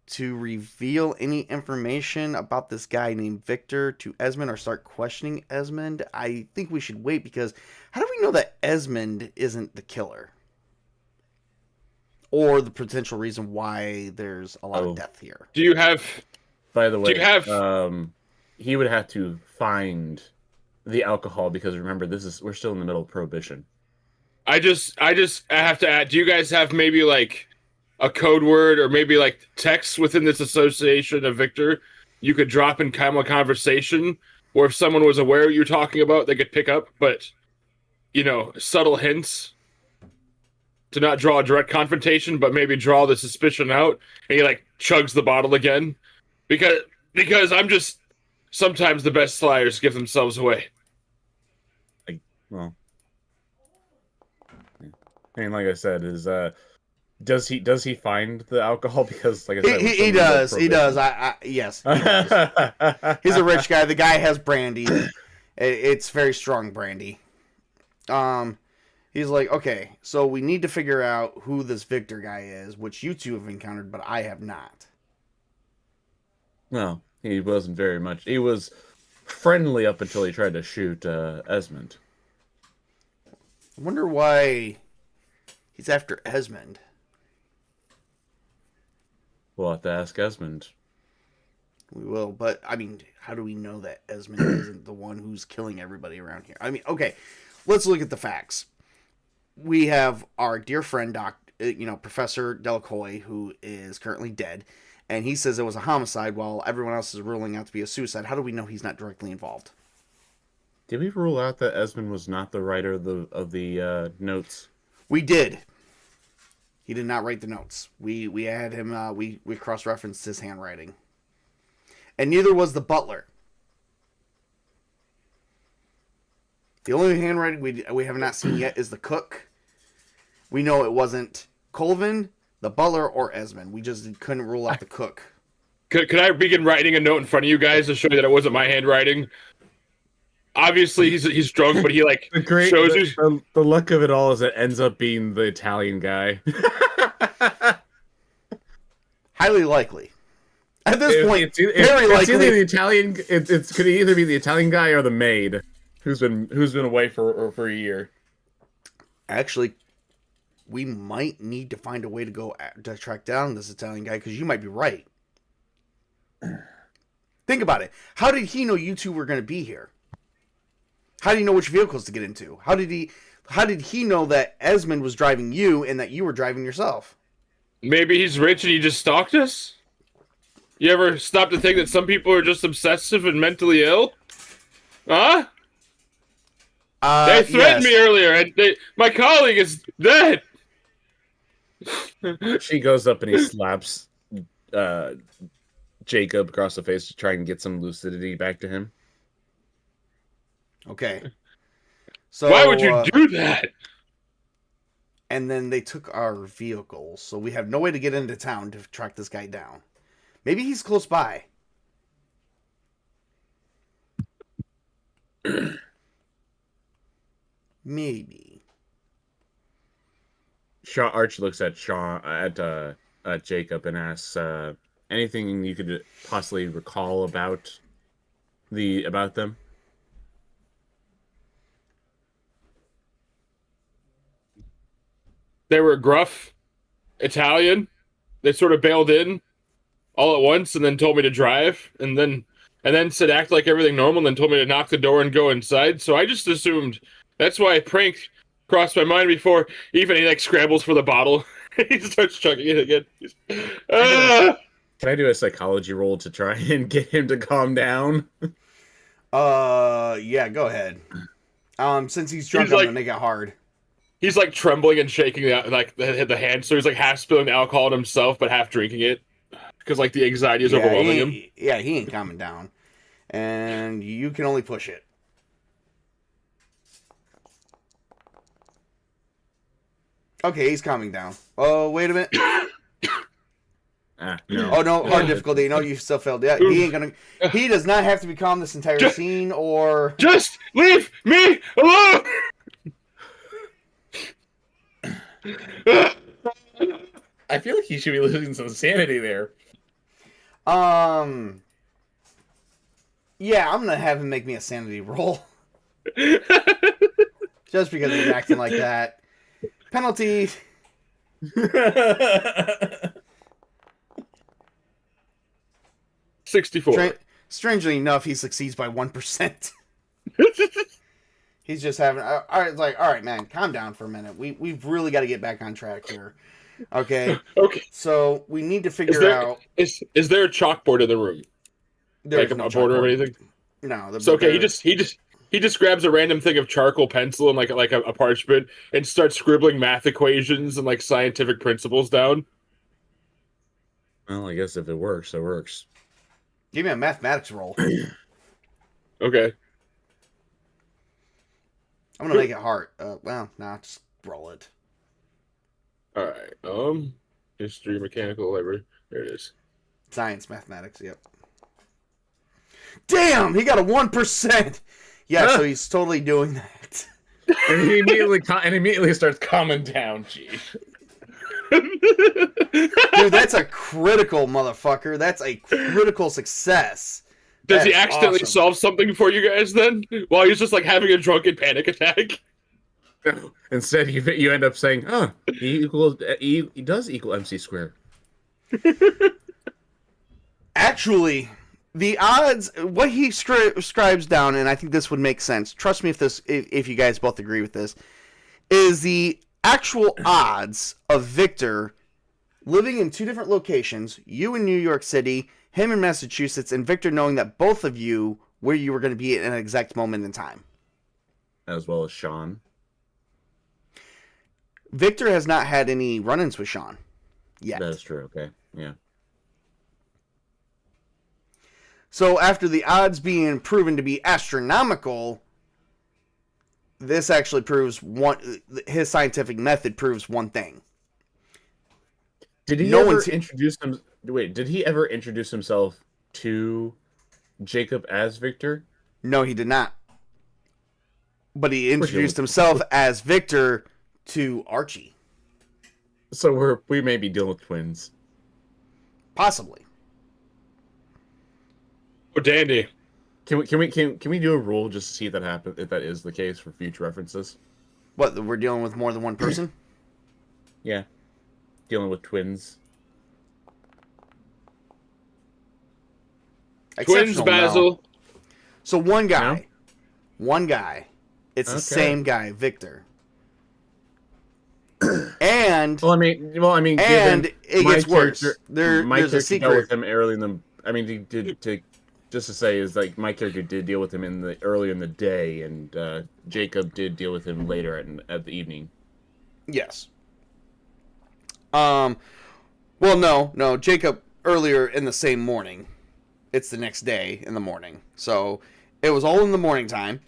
Speaker 1: to reveal any information about this guy named Victor to Esmond or start questioning Esmond? I think we should wait, because how do we know that Esmond isn't the killer? Or the potential reason why there's a lot of death here?
Speaker 2: Do you have...
Speaker 3: By the way,
Speaker 2: do you have...
Speaker 3: he would have to find the alcohol because remember we're still in the middle of Prohibition.
Speaker 2: I have to add, do you guys have maybe like a code word or maybe like text within this association of Victor you could drop in kind of a conversation, or if someone was aware what you're talking about, they could pick up, but subtle hints to not draw a direct confrontation, but maybe draw the suspicion out, and he like chugs the bottle again. Because I'm just sometimes the best liars give themselves away.
Speaker 3: Well, I mean, like I said, does he find the alcohol? Because like I said,
Speaker 1: he does. Yes. He does. He's a rich guy. The guy has brandy. It's very strong brandy. He's like, okay, so we need to figure out who this Victor guy is, which you two have encountered, but I have not.
Speaker 3: Well, he wasn't very much. He was friendly up until he tried to shoot Esmond.
Speaker 1: I wonder why he's after Esmond.
Speaker 3: We'll have to ask Esmond.
Speaker 1: We will, but I mean, how do we know that Esmond isn't the one who's killing everybody around here? I mean, okay, let's look at the facts. We have our dear friend, Professor Delcoy, who is currently dead, and he says it was a homicide while everyone else is ruling out to be a suicide. How do we know he's not directly involved?
Speaker 3: Did we rule out that Esmond was not the writer of the notes?
Speaker 1: We did. He did not write the notes. We had him. We cross-referenced his handwriting, and neither was the butler. The only handwriting we have not seen yet is the cook. We know it wasn't Colvin, the butler, or Esmond. We just couldn't rule out the cook.
Speaker 2: Could I begin writing a note in front of you guys to show you that it wasn't my handwriting? Obviously, he's drunk, but he shows you.
Speaker 3: The luck of it all is it ends up being the Italian guy.
Speaker 1: Highly likely. At this point,
Speaker 3: very likely. Either the Italian. It could either be the Italian guy or the maid, who's been away for a year.
Speaker 1: Actually, we might need to find a way to track down this Italian guy, because you might be right. Think about it. How did he know you two were going to be here? How did he know which vehicles to get into? How did he know that Esmond was driving you and that you were driving yourself?
Speaker 2: Maybe he's rich and he just stalked us? You ever stop to think that some people are just obsessive and mentally ill? Huh? They threatened me earlier, and my colleague is dead.
Speaker 3: She goes up and he slaps Jacob across the face to try and get some lucidity back to him.
Speaker 1: Okay. So
Speaker 2: why would you do that?
Speaker 1: And then they took our vehicles, so we have no way to get into town to track this guy down. Maybe he's close by. Maybe.
Speaker 3: Arch looks at Jacob and asks, anything you could possibly recall about them?
Speaker 2: They were gruff, Italian. They sort of bailed in all at once and then told me to drive, and then said act like everything normal, and then told me to knock the door and go inside. So I just assumed that's why a prank crossed my mind before even he scrambles for the bottle. He starts chugging it again.
Speaker 3: Can I do a psychology roll to try and get him to calm down?
Speaker 1: Yeah, go ahead. Since he's drunk, I'm gonna make it hard.
Speaker 2: He's trembling and shaking the hand, so he's half spilling the alcohol on himself, but half drinking it because the anxiety is overwhelming him.
Speaker 1: Yeah, he ain't calming down, and you can only push it. Okay, he's calming down. Oh, wait a minute.
Speaker 3: No.
Speaker 1: Oh no, hard difficulty. No, you still failed. Yeah, he ain't gonna. He does not have to be calm this entire scene, or
Speaker 2: just leave me alone.
Speaker 3: I feel like he should be losing some sanity there.
Speaker 1: Yeah, I'm gonna have him make me a sanity roll. Just because he's acting like that. Penalty.
Speaker 2: 64.
Speaker 1: Strangely enough, he succeeds by 1%. He's just having. All right, it's like, all right, man, calm down for a minute. We've really got to get back on track here. Okay.
Speaker 2: Okay.
Speaker 1: So we need to figure out.
Speaker 2: Is there a chalkboard in the room?
Speaker 1: There's
Speaker 2: Like
Speaker 1: no
Speaker 2: a board or
Speaker 1: chalkboard.
Speaker 2: anything?
Speaker 1: No.
Speaker 2: So okay, he just grabs a random thing of charcoal pencil and like a parchment and starts scribbling math equations and like scientific principles down.
Speaker 3: Well, I guess if it works, it works.
Speaker 1: Give me a mathematics roll.
Speaker 2: Okay.
Speaker 1: I'm gonna make it hard. Well, nah, just roll it.
Speaker 2: All right. History, mechanical, library. There it is.
Speaker 1: Science, mathematics. Yep. Damn, he got a 1%. Yeah, so he's totally doing that.
Speaker 3: And he immediately starts calming down. Gee.
Speaker 1: Dude, that's a critical motherfucker. That's a critical success.
Speaker 2: Does
Speaker 1: That
Speaker 2: he
Speaker 1: is
Speaker 2: accidentally
Speaker 1: awesome.
Speaker 2: solve something for you guys then? While he's just like having a drunken panic attack?
Speaker 3: Instead, you end up saying, "Oh, E does equal MC squared."
Speaker 1: Actually, the odds, what he scribes down, and I think this would make sense. Trust me, if you guys both agree with this, is the actual odds of Victor living in two different locations, you in New York City, him in Massachusetts, and Victor knowing that both of you where you were going to be at an exact moment in time.
Speaker 3: As well as Sean.
Speaker 1: Victor has not had any run-ins with Sean yet.
Speaker 3: That is true. Okay. Yeah.
Speaker 1: So after the odds being proven to be astronomical, this actually proves his scientific method proves one thing.
Speaker 3: Did he ever introduce him? Wait, did he ever introduce himself to Jacob as Victor?
Speaker 1: No, he did not. But he introduced himself as Victor to Archie.
Speaker 3: So we may be dealing with twins.
Speaker 1: Possibly.
Speaker 2: Oh, dandy.
Speaker 3: Can we do a rule just to see if that happens, if that is the case for future references?
Speaker 1: What, we're dealing with more than one person?
Speaker 3: Yeah. Dealing with twins.
Speaker 2: Twins,
Speaker 1: Exceptional,
Speaker 2: Basil.
Speaker 1: no. So one guy.
Speaker 3: No?
Speaker 1: One guy. It's the
Speaker 3: Okay.
Speaker 1: same guy, Victor. And
Speaker 3: Well, I mean,
Speaker 1: and
Speaker 3: given
Speaker 1: it
Speaker 3: my
Speaker 1: gets worse.
Speaker 3: character-
Speaker 1: There's
Speaker 3: my
Speaker 1: a
Speaker 3: character
Speaker 1: secret.
Speaker 3: dealt with him early in the. I mean, he did to just to say is like my character did deal with him early in the day, and Jacob did deal with him later at the evening.
Speaker 1: Yes. Well, no. Jacob earlier in the same morning. It's the next day in the morning. So it was all in the morning time.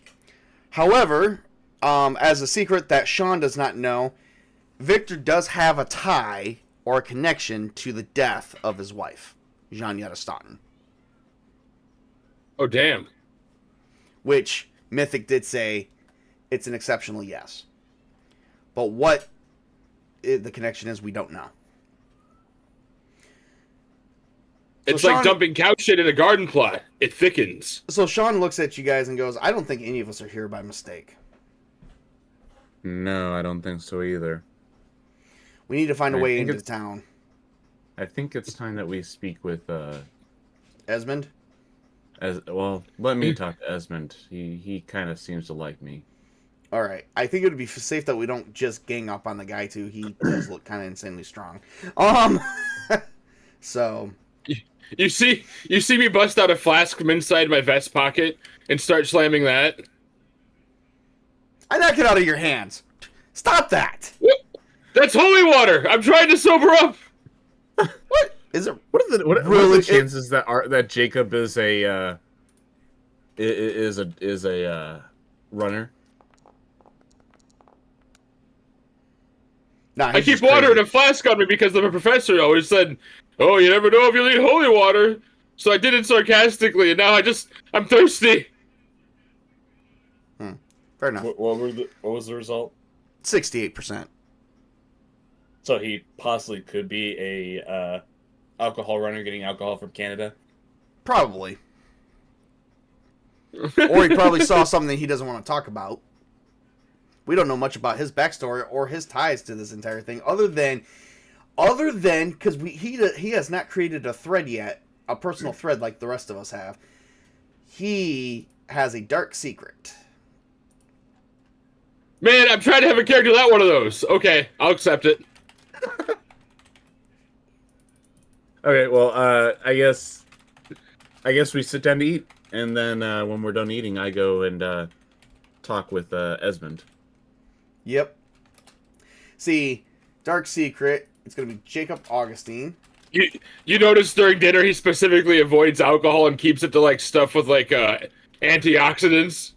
Speaker 1: However, as a secret that Sean does not know, Victor does have a tie or a connection to the death of his wife, Jeanette Staunton.
Speaker 2: Oh, damn.
Speaker 1: Which Mythic did say it's an exceptional yes. But what the connection is, we don't know.
Speaker 2: It's
Speaker 1: So
Speaker 2: like
Speaker 1: Sean-
Speaker 2: dumping cow shit in a garden plot. It thickens.
Speaker 1: So Sean looks at you guys and goes, I don't think any of us are here by mistake.
Speaker 3: No, I don't think so either.
Speaker 1: We need to find a
Speaker 3: I
Speaker 1: way
Speaker 3: think
Speaker 1: into town.
Speaker 3: I think it's time that we speak with
Speaker 1: Esmond?
Speaker 3: let me talk to Esmond. He kind of seems to like me.
Speaker 1: All right. I think it would be safe that we don't just gang up on the guy, too. He does look kind of insanely strong. So...
Speaker 2: You see me bust out a flask from inside my vest pocket and start slamming that?
Speaker 1: I knock it out of your hands. Stop that.
Speaker 2: What? That's holy water. I'm trying to sober up.
Speaker 1: What? Is it...
Speaker 3: What are the
Speaker 1: Really,
Speaker 3: chances that Jacob is a runner?
Speaker 1: Nah,
Speaker 2: I
Speaker 1: he's
Speaker 2: keep
Speaker 1: just
Speaker 2: water in
Speaker 1: crazy.
Speaker 2: a flask on me because the professor always said, "Oh, you never know if you'll need holy water." So I did it sarcastically, and now I'm thirsty.
Speaker 1: Fair enough.
Speaker 4: What was the result?
Speaker 1: 68%.
Speaker 4: So he possibly could be a alcohol runner getting alcohol from Canada.
Speaker 1: Probably. Or he probably saw something he doesn't want to talk about. We don't know much about his backstory or his ties to this entire thing, other than because he has not created a thread yet, a personal thread like the rest of us have. He has a dark secret.
Speaker 2: Man, I'm trying to have a character that one of those. Okay, I'll accept it.
Speaker 3: Okay, well, I guess we sit down to eat, and then when we're done eating, I go and talk with Esmond.
Speaker 1: Yep. See, dark secret. It's gonna be Jacob Augustine.
Speaker 2: You notice during dinner he specifically avoids alcohol and keeps it to like stuff with like antioxidants.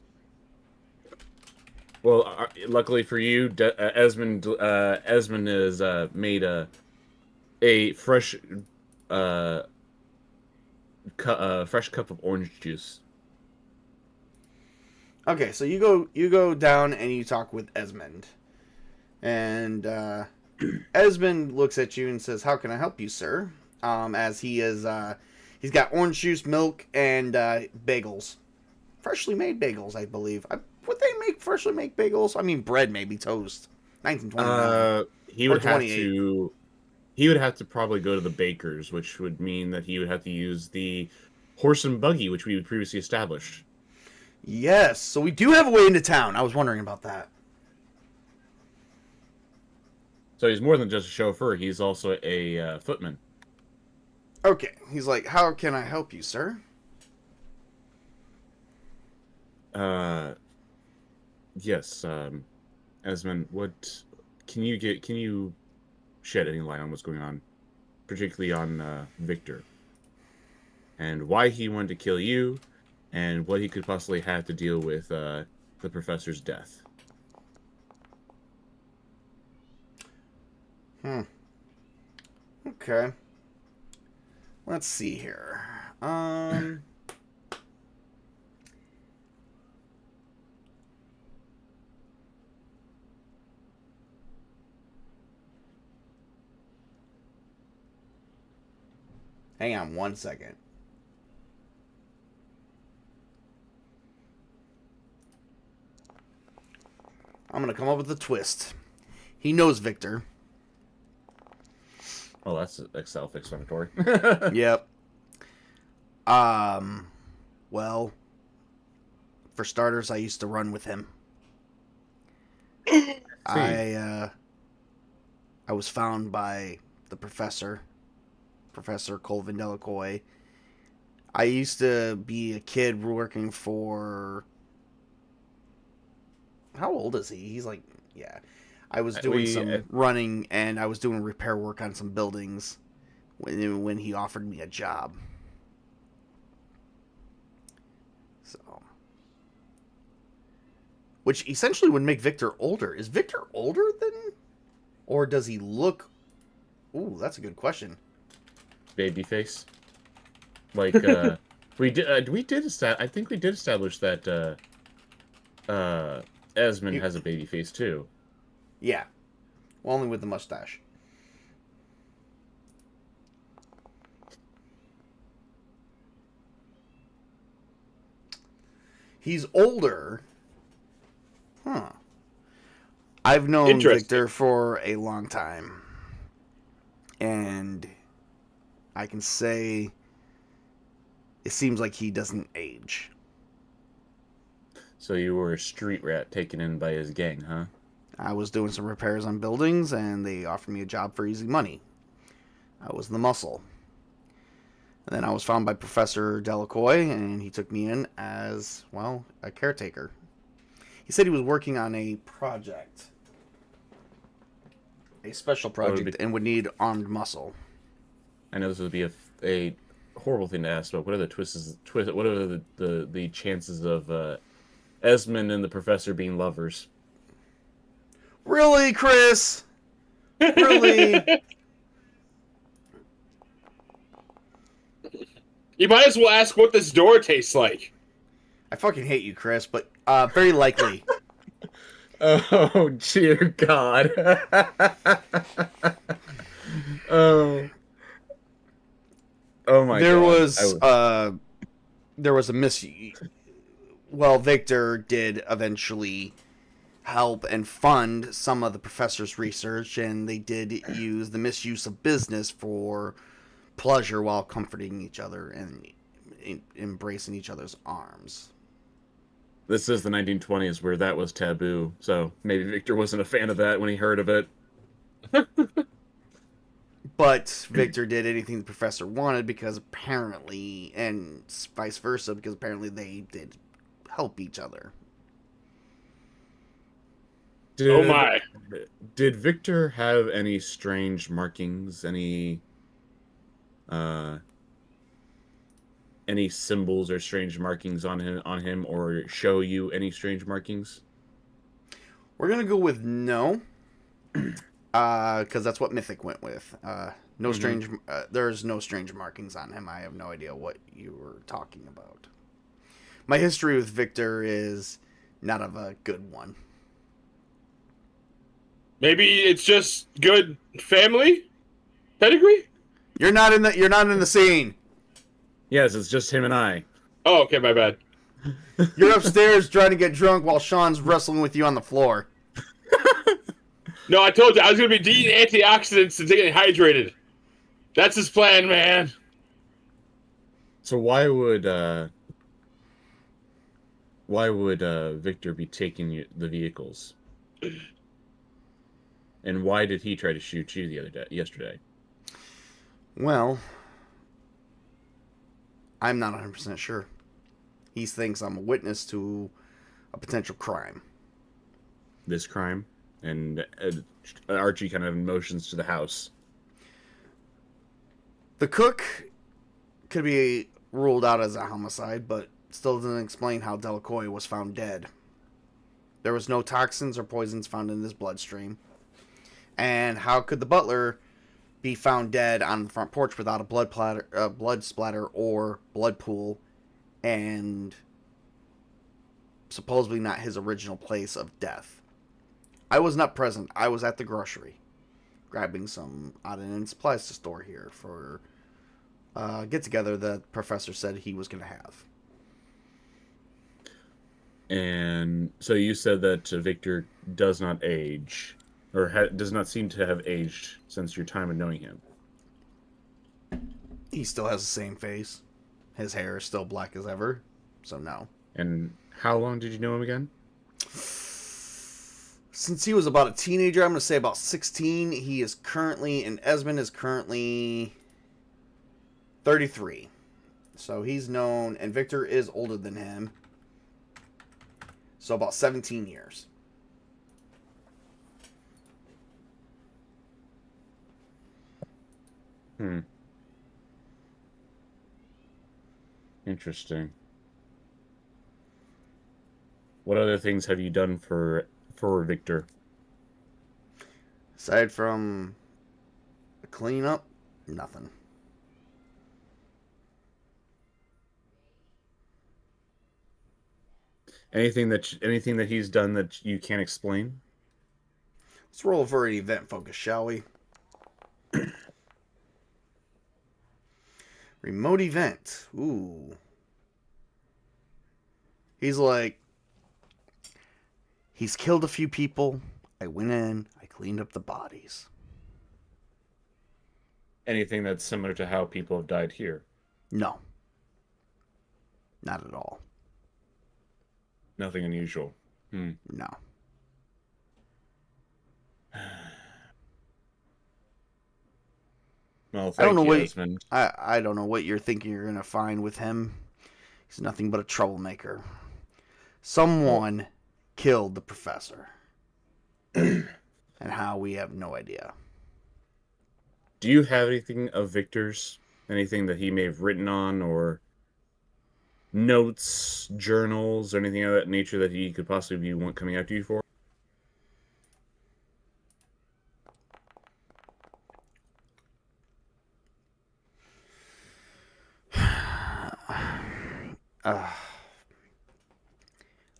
Speaker 3: Well, luckily for you, Esmond has made a fresh fresh cup of orange juice.
Speaker 1: Okay, so you go down and you talk with Esmond, and Esmond looks at you and says, "How can I help you, sir?" As he is, he's got orange juice, milk, and bagels, freshly made bagels, I believe. Would they make freshly made bagels? I mean, bread, maybe toast. 1929.
Speaker 3: He would
Speaker 1: Or
Speaker 3: have
Speaker 1: 28.
Speaker 3: to. He would have to probably go to the baker's, which would mean that he would have to use the horse and buggy, which we had previously established.
Speaker 1: Yes, so we do have a way into town. I was wondering about that.
Speaker 3: So he's more than just a chauffeur. He's also a footman.
Speaker 1: Okay, he's like, "How can I help you, sir?"
Speaker 3: Yes, Esmond, what can you shed any light on what's going on, particularly on Victor, and why he wanted to kill you, and what he could possibly have to deal with the professor's death?
Speaker 1: Okay. Let's see here. Hang on one second. I'm gonna come up with a twist. He knows Victor.
Speaker 3: Oh, that's self-explanatory.
Speaker 1: Yep. Well, for starters, I used to run with him. I was found by the professor, Professor Colvin Delacoy. I used to be a kid working for... How old is he? He's like, yeah. I was doing some running, and I was doing repair work on some buildings when he offered me a job. So, which essentially would make Victor older. Is Victor older than, or does he look? Ooh, that's a good question.
Speaker 3: Babyface. Like we did I think we did establish that Esmond has a baby face too.
Speaker 1: Yeah. Well, only with the mustache. He's older. Huh. I've known Victor for a long time. And I can say it seems like he doesn't age.
Speaker 3: So you were a street rat taken in by his gang, huh?
Speaker 1: I was doing some repairs on buildings, and they offered me a job for easy money. I was the muscle. And then I was found by Professor Delacoy, and he took me in as, well, a caretaker. He said he was working on a project. A special project, and would need armed muscle.
Speaker 3: I know this would be a horrible thing to ask, but what are the what are the chances of Esmond and the professor being lovers?
Speaker 1: Really, Chris? Really?
Speaker 2: You might as well ask what this door tastes like.
Speaker 1: I fucking hate you, Chris, but very likely.
Speaker 3: Oh, dear God. Oh my God.
Speaker 1: There was a well, Victor did eventually help and fund some of the professor's research, and they did use the misuse of business for pleasure while comforting each other and embracing each other's arms.
Speaker 3: This is the 1920s where that was taboo, so maybe Victor wasn't a fan of that when he heard of it.
Speaker 1: But Victor did anything the professor wanted because apparently, and vice versa, because apparently they did help each other.
Speaker 2: Oh my.
Speaker 3: Did Victor have any strange markings? Any symbols or strange markings on him, or show you any strange markings?
Speaker 1: We're gonna go with no, because that's what Mythic went with. No strange. There's no strange markings on him. I have no idea what you were talking about. My history with Victor is not of a good one.
Speaker 2: Maybe it's just good family pedigree.
Speaker 1: You're not in the scene.
Speaker 3: Yes, it's just him and I.
Speaker 2: Oh, okay, my bad.
Speaker 1: You're upstairs trying to get drunk while Sean's wrestling with you on the floor.
Speaker 2: No, I told you I was gonna be eating antioxidants and getting hydrated. That's his plan, man.
Speaker 3: So why would Victor be taking the vehicles? And why did he try to shoot you yesterday?
Speaker 1: Well, I'm not 100% sure. He thinks I'm a witness to a potential crime.
Speaker 3: This crime? And Archie kind of motions to the house.
Speaker 1: The cook could be ruled out as a homicide, but still doesn't explain how Delacoy was found dead. There was no toxins or poisons found in his bloodstream. And how could the butler be found dead on the front porch without a blood splatter or blood pool, and supposedly not his original place of death? I was not present. I was at the grocery, grabbing some odd-end supplies to store here for get-together the professor said he was going to have.
Speaker 3: And so you said that Victor does not age, or does not seem to have aged since your time of knowing him.
Speaker 1: He still has the same face. His hair is still black as ever, so no.
Speaker 3: And how long did you know him again?
Speaker 1: Since he was about a teenager, I'm going to say about 16. He is currently, and Esmond is currently 33. So he's known, and Victor is older than him. So about 17 years.
Speaker 3: Interesting. What other things have you done for Victor?
Speaker 1: Aside from a cleanup, nothing.
Speaker 3: Anything that he's done that you can't explain?
Speaker 1: Let's roll for an event focus, shall we? Remote event. Ooh. He's killed a few people. I went in. I cleaned up the bodies.
Speaker 3: Anything that's similar to how people have died here?
Speaker 1: No. Not at all.
Speaker 3: Nothing unusual.
Speaker 1: No.
Speaker 3: Well,
Speaker 1: I don't know what
Speaker 3: Esmond.
Speaker 1: I don't know what you're thinking you're gonna find with him. He's nothing but a troublemaker. Someone killed the professor. And how, we have no idea.
Speaker 3: Do you have anything of Victor's? Anything that he may have written on, or notes, journals, or anything of that nature that he could possibly want coming after you for?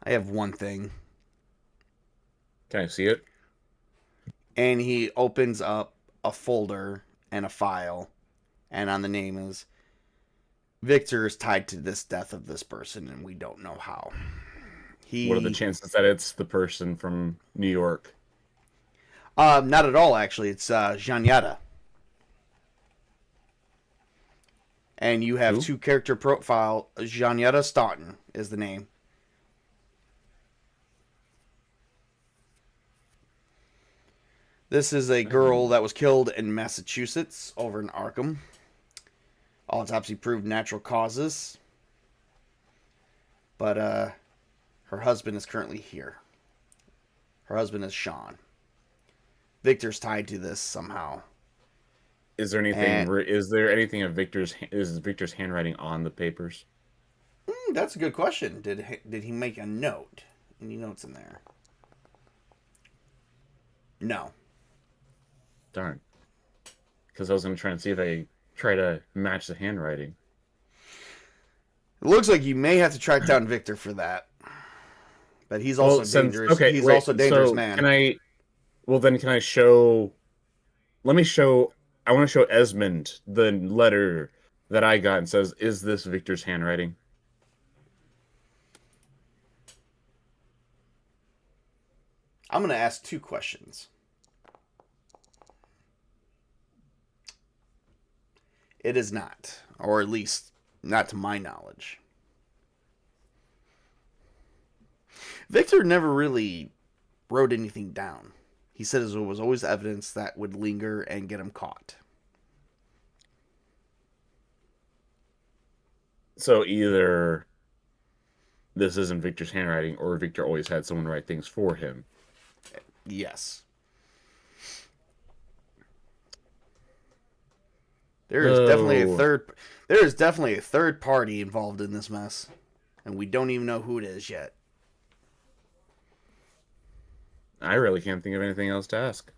Speaker 1: I have one thing.
Speaker 3: Can I see it?
Speaker 1: And he opens up a folder and a file, and on the name is Victor is tied to this death of this person, and we don't know how.
Speaker 3: What are the chances that it's the person from New York?
Speaker 1: Not at all, actually. It's Janyata. And you have
Speaker 3: Who?
Speaker 1: two character profile. Janyata Staunton is the name. This is a girl that was killed in Massachusetts over in Arkham. Autopsy proved natural causes. But her husband is currently here. Her husband is Sean. Victor's tied to this somehow.
Speaker 3: Is there anything? Is there anything of Victor's? Is Victor's handwriting on the papers?
Speaker 1: That's a good question. Did he make a note? Any notes in there? No.
Speaker 3: Darn. Because I was going to try and see if I try to match the handwriting.
Speaker 1: It looks like you may have to track down Victor for that. But he's also dangerous.
Speaker 3: Okay,
Speaker 1: he's also a dangerous
Speaker 3: so
Speaker 1: man.
Speaker 3: Can I? Well, then can I show? Let me show. I want to show Esmond the letter that I got and says, "Is this Victor's handwriting?"
Speaker 1: I'm going to ask 2 questions. It is not, or at least not to my knowledge. Victor never really wrote anything down. He said it was always evidence that would linger and get him caught.
Speaker 3: So either this isn't Victor's handwriting, or Victor always had someone write things for him.
Speaker 1: Yes. There is definitely a third party involved in this mess, and we don't even know who it is yet.
Speaker 3: I really can't think of anything else to ask.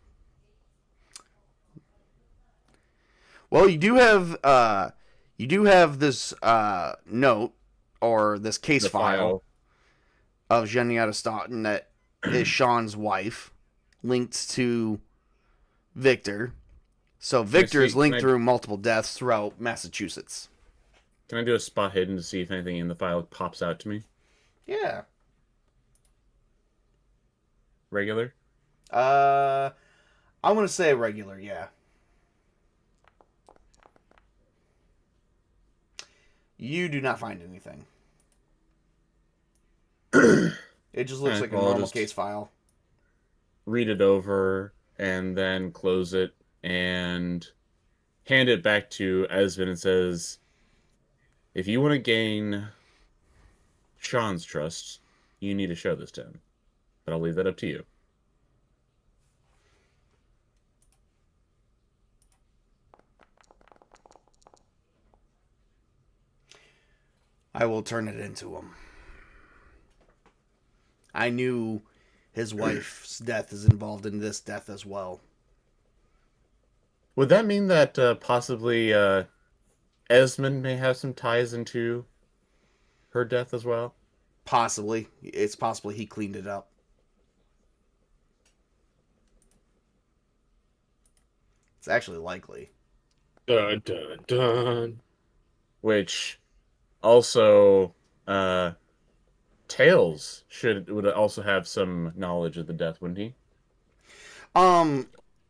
Speaker 1: Well, you do have this note or this case file of Jenietta Stoughton that is Sean's wife, linked to Victor. So Victor is linked through multiple deaths throughout Massachusetts.
Speaker 3: Can I do a spot hidden to see if anything in the file pops out to me?
Speaker 1: Yeah.
Speaker 3: Regular?
Speaker 1: I'm gonna say regular, yeah. You do not find anything. It just looks like a normal case file.
Speaker 3: Read it over and then close it and hand it back to Esmond and says, if you want to gain Sean's trust, you need to show this to him. But I'll leave that up to you.
Speaker 1: I will turn it into him. I knew his wife's death is involved in this death as well.
Speaker 3: Would that mean that possibly Esmond may have some ties into her death as well?
Speaker 1: Possibly. It's possible he cleaned it up. It's actually likely.
Speaker 2: Dun, dun, dun.
Speaker 3: Which also Tails would also have some knowledge of the death, wouldn't he?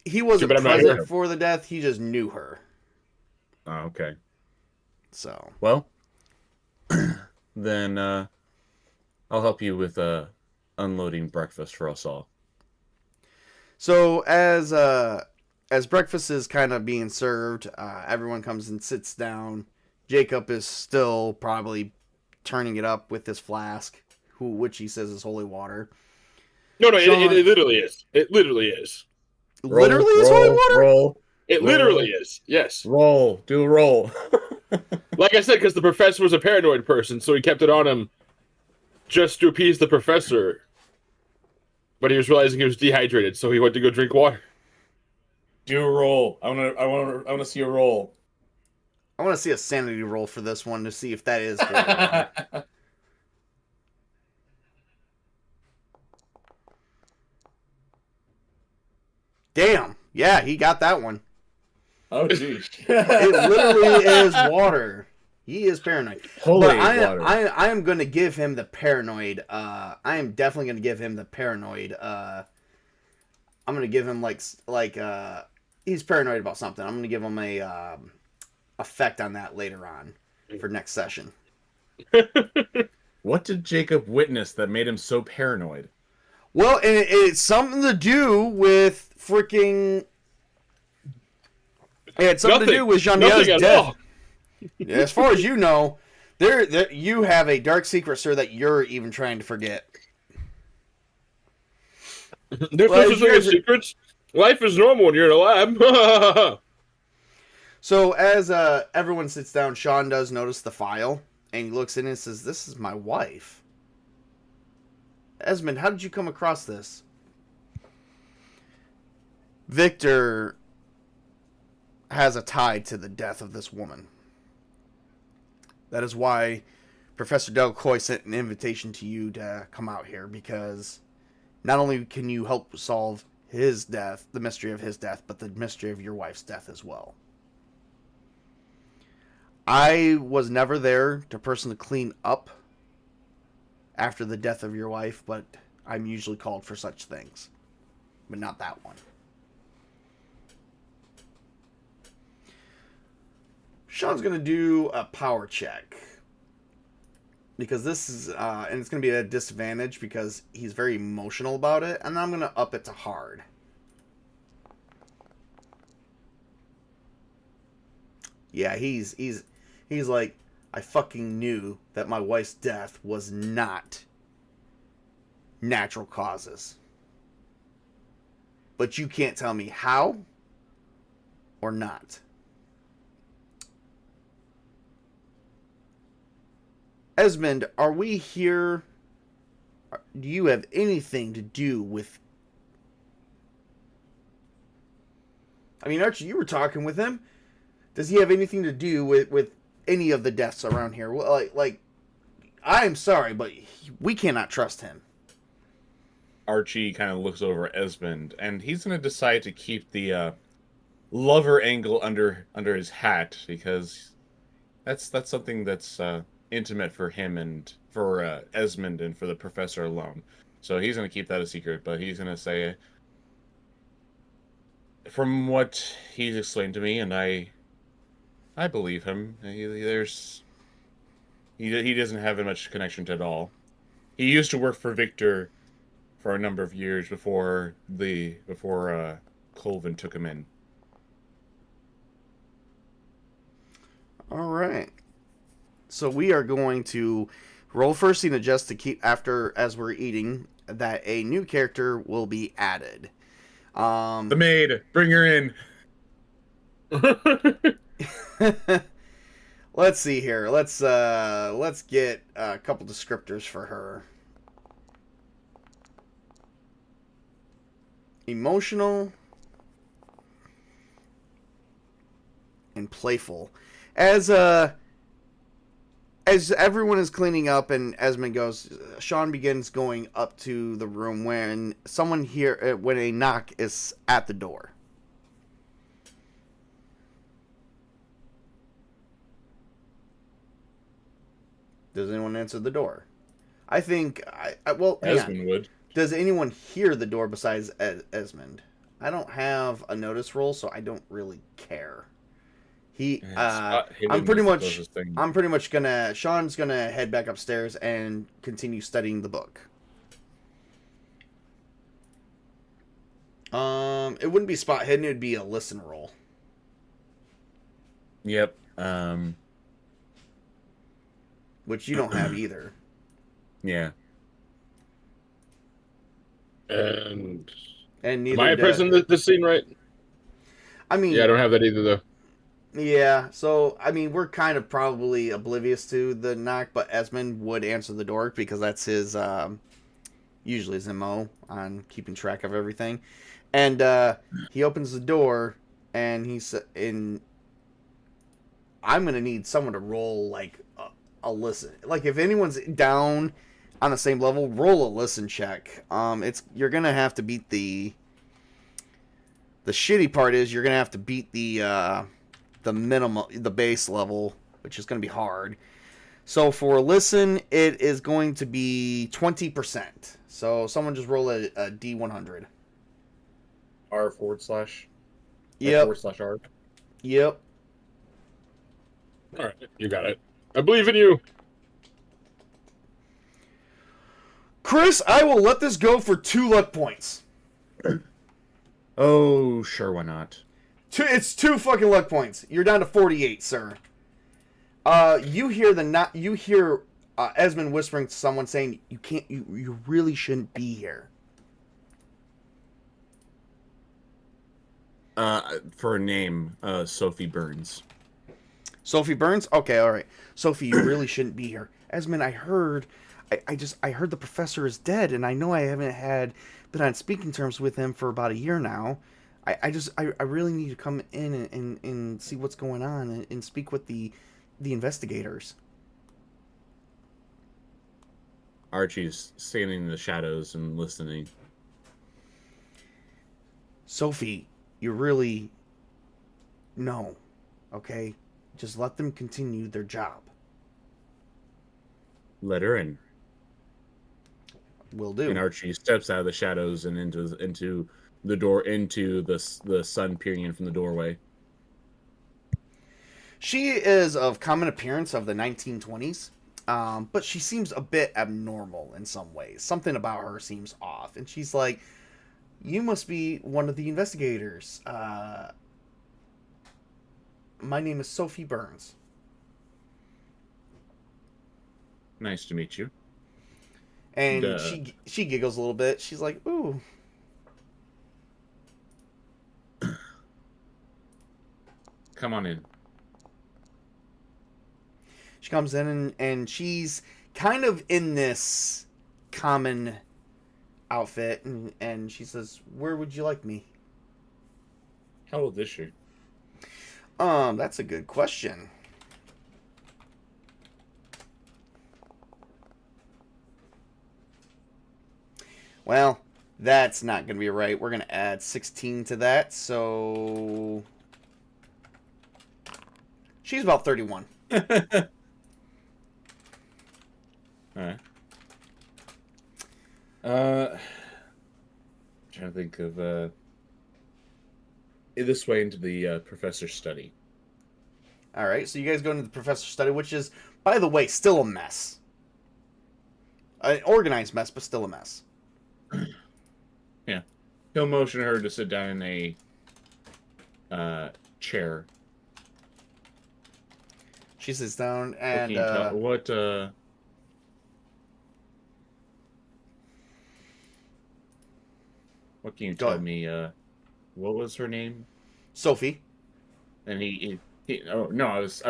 Speaker 1: He wasn't
Speaker 2: but I'm not
Speaker 1: present
Speaker 2: here.
Speaker 1: for the death. He just knew her.
Speaker 3: Oh, okay.
Speaker 1: So,
Speaker 3: Well, then I'll help you with unloading breakfast for us all.
Speaker 1: so as breakfast is kind of being served, everyone comes and sits down. Jacob is still probably turning it up with this flask, which he says is holy water.
Speaker 2: No,
Speaker 1: Sean-
Speaker 2: it literally is. It literally is.
Speaker 1: Literally is holy water?
Speaker 3: Roll.
Speaker 2: It literally is. Yes.
Speaker 3: Roll. Do a roll.
Speaker 2: Like I said, because the professor was a paranoid person, so he kept it on him just to appease the professor. But he was realizing he was dehydrated, so he went to go drink water.
Speaker 4: Do a roll. I want to see a roll.
Speaker 1: I want to see a sanity roll for this one to see if that is holy water. Damn. Yeah, he got that one.
Speaker 4: Oh, geez.
Speaker 1: It literally is water. He is paranoid.
Speaker 3: Holy
Speaker 1: But
Speaker 3: water.
Speaker 1: I am going to give him the paranoid. I am definitely going to give him the paranoid. I'm going to give him he's paranoid about something. I'm going to give him a effect on that later on for next session.
Speaker 3: What did Jacob witness that made him so paranoid?
Speaker 1: Well, and it's something to do with freaking. It had something to do with Jean-Yves'
Speaker 2: at
Speaker 1: death.
Speaker 2: all.
Speaker 1: As far as you know, there you have a dark secret, sir, that you're even trying to forget.
Speaker 2: There's no such thing as secrets. Life is normal when you're in a lab.
Speaker 1: So as everyone sits down, Sean does notice the file, and he looks in and says, "This is my wife." Esmond, how did you come across this? Victor has a tie to the death of this woman. That is why Professor Delcoy sent an invitation to you to come out here, because not only can you help solve his death, the mystery of his death, but the mystery of your wife's death as well. I was never there to personally clean up after the death of your wife, but I'm usually called for such things. But not that one. Sean's going to do a power check. Because this is, and it's going to be a disadvantage because he's very emotional about it. And I'm going to up it to hard. Yeah, he's like, I fucking knew that my wife's death was not natural causes. But you can't tell me how or not. Esmond, are we here? Do you have anything to do with... I mean, Archie, you were talking with him. Does he have anything to do with any of the deaths around here? Well, like, I'm sorry, but we cannot trust him.
Speaker 4: Archie kind of looks over at Esmond, and he's going to decide to keep the lover angle under his hat, because that's something that's intimate for him and for Esmond and for the professor alone. So he's going to keep that a secret, but he's going to say, from what he's explained to me, and I believe him, he doesn't have much connection to it all. He used to work for Victor for a number of years before Colvin took him in.
Speaker 1: All right. So we are going to roll first scene adjust to keep after, as we're eating, that a new character will be added.
Speaker 3: The maid, bring her in.
Speaker 1: Let's see here. Let's get a couple descriptors for her. Emotional and playful. As everyone is cleaning up and Esmond goes, Sean begins going up to the room when when a knock is at the door. Does anyone answer the door? I think well,
Speaker 4: Esmond would.
Speaker 1: Does anyone hear the door besides Esmond? I don't have a notice roll, so I don't really care. I'm pretty much gonna. Sean's gonna head back upstairs and continue studying the book. It wouldn't be spot hidden. It would be a listen roll.
Speaker 4: Yep.
Speaker 1: Which you don't have either.
Speaker 4: Yeah.
Speaker 2: And
Speaker 1: neither
Speaker 2: am I present in this scene, right?
Speaker 1: I mean,
Speaker 2: yeah, I don't have that either, though.
Speaker 1: Yeah, so, I mean, we're kind of probably oblivious to the knock, but Esmond would answer the door because that's his, usually his MO on keeping track of everything. And he opens the door, and I'm going to need someone to roll, like, a listen. Like, if anyone's down on the same level, roll a listen check. You're going to have to beat the shitty part is you're going to have to beat the minimum, the base level, which is going to be hard. So for listen, it is going to be 20%. So someone just roll a D100.
Speaker 4: R//.
Speaker 1: Yep.
Speaker 4: /R.
Speaker 1: Yep.
Speaker 2: All right, you got it. I believe in you.
Speaker 1: Chris, I will let this go for 2 luck points.
Speaker 3: Oh, sure, why not?
Speaker 1: It's 2 fucking luck points. You're down to 48, sir. You hear Esmond whispering to someone saying, you really shouldn't be here.
Speaker 3: For a name, Sophie Burns.
Speaker 1: Sophie Burns? Okay, alright. Sophie, you really shouldn't be here. Esmond, I heard the professor is dead, and I know I haven't been on speaking terms with him for about a year now. I really need to come in and see what's going on and speak with the investigators.
Speaker 3: Archie's standing in the shadows and listening.
Speaker 1: Sophie, you really... No. Okay? Just let them continue their job.
Speaker 3: Let her in.
Speaker 1: Will do.
Speaker 3: And Archie steps out of the shadows and into the door, into the sun peering in from the doorway.
Speaker 1: She is of common appearance of the 1920s, but she seems a bit abnormal in some ways. Something about her seems off. And she's like, you must be one of the investigators. My name is Sophie Burns.
Speaker 3: Nice to meet you.
Speaker 1: And she giggles a little bit. She's like, ooh.
Speaker 3: Come on in.
Speaker 1: She comes in and she's kind of in this common outfit. And she says, where would you like me?
Speaker 3: How old is she?
Speaker 1: That's a good question. Well, that's not going to be right. We're going to add 16 to that, so... She's about 31.
Speaker 3: Alright. Trying to think of this way into the professor's study.
Speaker 1: Alright, so you guys go into the professor's study, which is, by the way, still a mess. An organized mess, but still a mess.
Speaker 3: Yeah. He'll motion her to sit down in a chair.
Speaker 1: She sits down and...
Speaker 3: What can you tell me? What was her name?
Speaker 1: Sophie.
Speaker 3: And he oh no, I was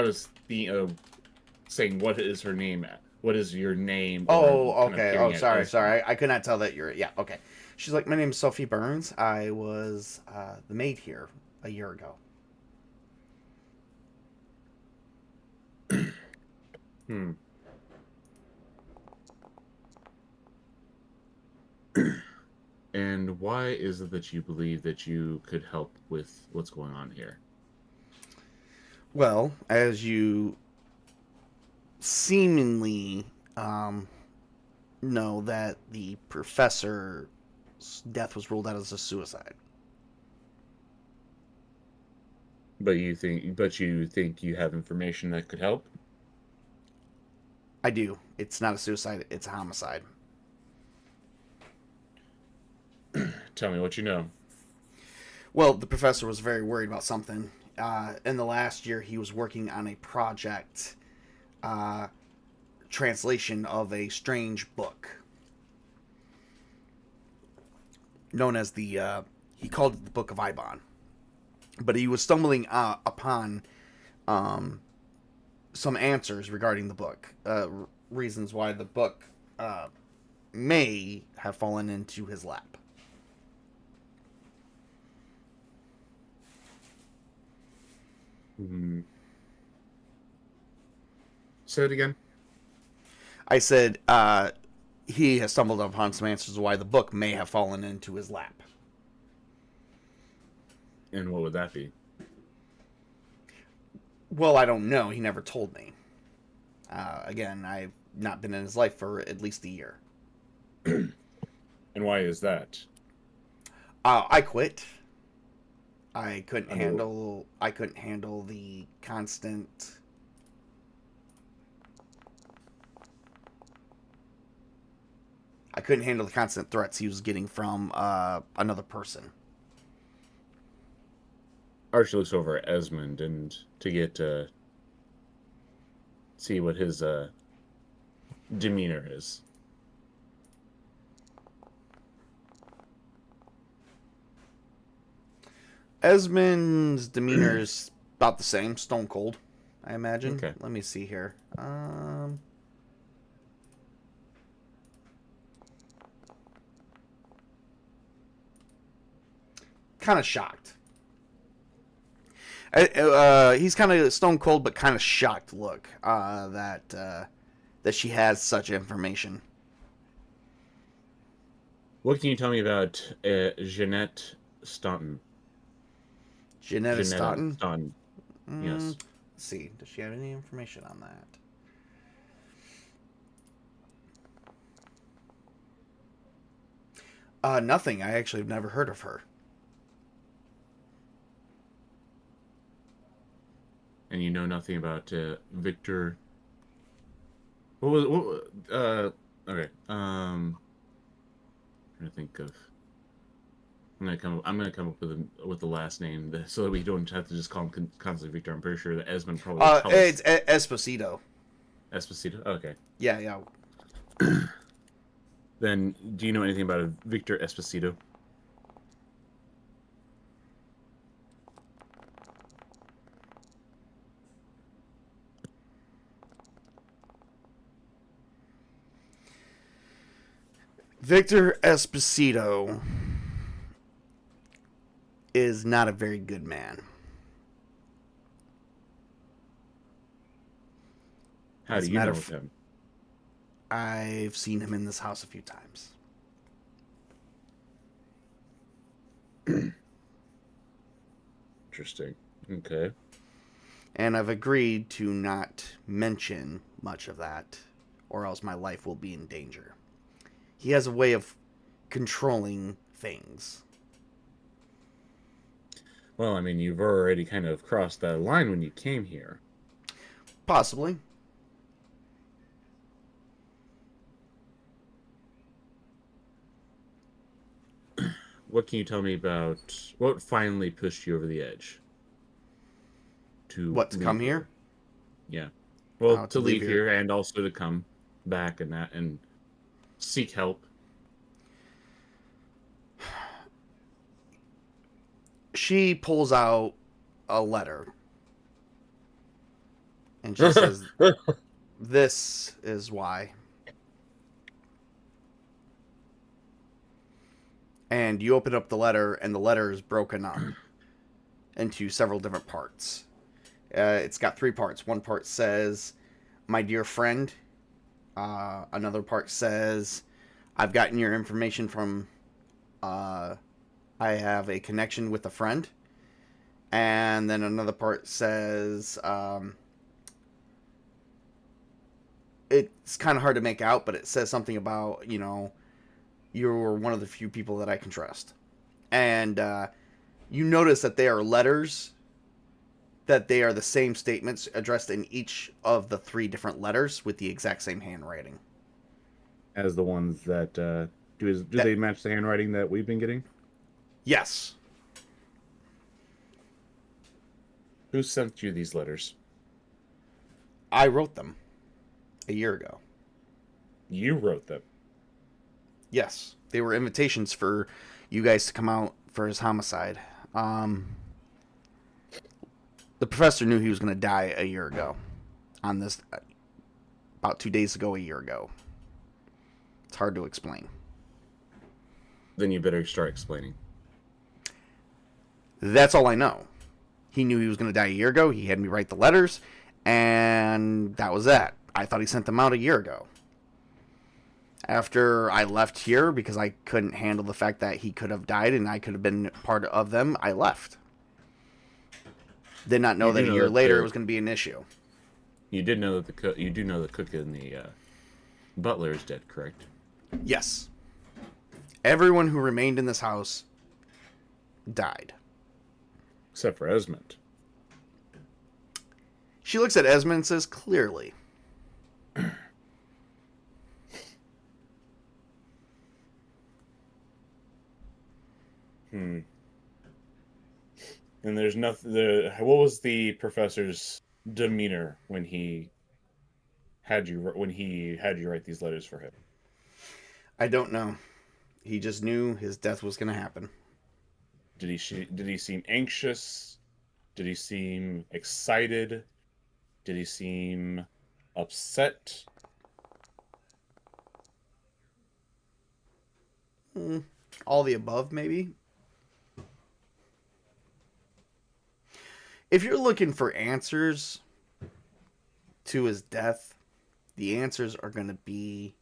Speaker 3: saying, what is her name? What is your name?
Speaker 1: Oh, okay. Oh, sorry. I could not tell that you're... Yeah, okay. She's like, my name is Sophie Burns. I was the maid here a year ago.
Speaker 3: And why is it that you believe that you could help with what's going on here?
Speaker 1: Well, as you seemingly know, that the professor's death was ruled out as a suicide.
Speaker 3: But you think you have information that could help?
Speaker 1: I do. It's not a suicide, it's a homicide.
Speaker 3: Tell me what you know.
Speaker 1: Well, the professor was very worried about something. In the last year, he was working on a project translation of a strange book known as he called it the Book of Ibon. But he was stumbling upon some answers regarding the book, reasons why the book may have fallen into his lap.
Speaker 3: Say it again.
Speaker 1: I said he has stumbled upon some answers why the book may have fallen into his lap.
Speaker 3: And what would that be?
Speaker 1: Well, I don't know. He never told me. Again, I've not been in his life for at least a year.
Speaker 3: And why is that?
Speaker 1: I quit. I couldn't handle the constant couldn't handle the constant threats he was getting from another person.
Speaker 3: Archie looks over at Esmond and to get see what his demeanor is.
Speaker 1: Esmond's demeanor is about the same, stone cold, I imagine.
Speaker 3: Okay.
Speaker 1: Let me see here. Kind of shocked. He's kind of stone cold, but kind of shocked look that she has such information.
Speaker 3: What can you tell me about Jeanette Staunton?
Speaker 1: Jeanette Staunton?
Speaker 3: Staunton. Yes.
Speaker 1: Let's see. Does she have any information on that? Nothing. I actually have never heard of her.
Speaker 3: And you know nothing about Victor. Okay. Trying to think of. I'm gonna come up with the last name so that we don't have to just call him constantly Victor. I'm pretty sure that Esmond probably.
Speaker 1: It's Esposito.
Speaker 3: Esposito. Okay.
Speaker 1: Yeah.
Speaker 3: Then, do you know anything about a Victor Esposito?
Speaker 1: Victor Esposito is not a very good man.
Speaker 3: How do you know him?
Speaker 1: I've seen him in this house a few times.
Speaker 3: Interesting. Okay.
Speaker 1: And I've agreed to not mention much of that, or else my life will be in danger. He has a way of controlling things.
Speaker 3: Well, I mean, you've already kind of crossed that line when you came here.
Speaker 1: Possibly.
Speaker 3: What can you tell me about what finally pushed you over the edge? To
Speaker 1: come here?
Speaker 3: Yeah. Well, to leave
Speaker 1: here
Speaker 3: and also to come back and seek help.
Speaker 1: She pulls out a letter. And she says, "This is why." And you open up the letter, and the letter is broken up into several different parts. It's got 3 parts. One part says, "My dear friend." Another part says, "I've gotten your information from... I have a connection with a friend." And then another part says... it's kind of hard to make out, but it says something about, you're one of the few people that I can trust. And you notice that they are letters, that they are the same statements addressed in each of the 3 different letters with the exact same handwriting.
Speaker 3: As the ones that do they match the handwriting that we've been getting?
Speaker 1: Yes.
Speaker 4: Who sent you these letters?
Speaker 1: I wrote them a year ago.
Speaker 4: You wrote them?
Speaker 1: Yes. They were invitations for you guys to come out for his homicide. The professor knew he was going to die a year ago. On this, about 2 days ago, a year ago. It's hard to explain.
Speaker 3: Then you better start explaining.
Speaker 1: That's all I know. He knew he was going to die a year ago. He had me write the letters, and that was that. I thought he sent them out a year ago. After I left here, because I couldn't handle the fact that he could have died and I could have been part of them, I left. Did not know that a year later it was going to be an issue.
Speaker 3: You did know that the cook and the butler is dead, correct?
Speaker 1: Yes. Everyone who remained in this house died.
Speaker 3: Except for Esmond.
Speaker 1: She looks at Esmond and says, "Clearly."
Speaker 4: And there's nothing. What was the professor's demeanor when he had you write these letters for him?
Speaker 1: I don't know. He just knew his death was going to happen.
Speaker 4: Did he seem anxious? Did he seem excited? Did he seem upset?
Speaker 1: All the above, maybe. If you're looking for answers to his death, the answers are going to be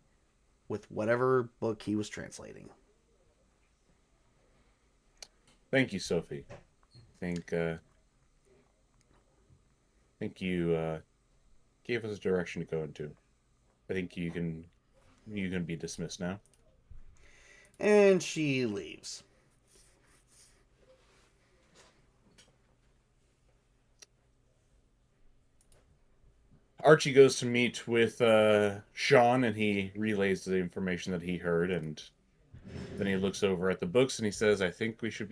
Speaker 1: with whatever book he was translating.
Speaker 4: Thank you, Sophie. Think you gave us a direction to go into. I think you can be dismissed now.
Speaker 1: And she leaves.
Speaker 4: Archie goes to meet with Sean, and he relays the information that he heard, and then he looks over at the books and he says, "I think we should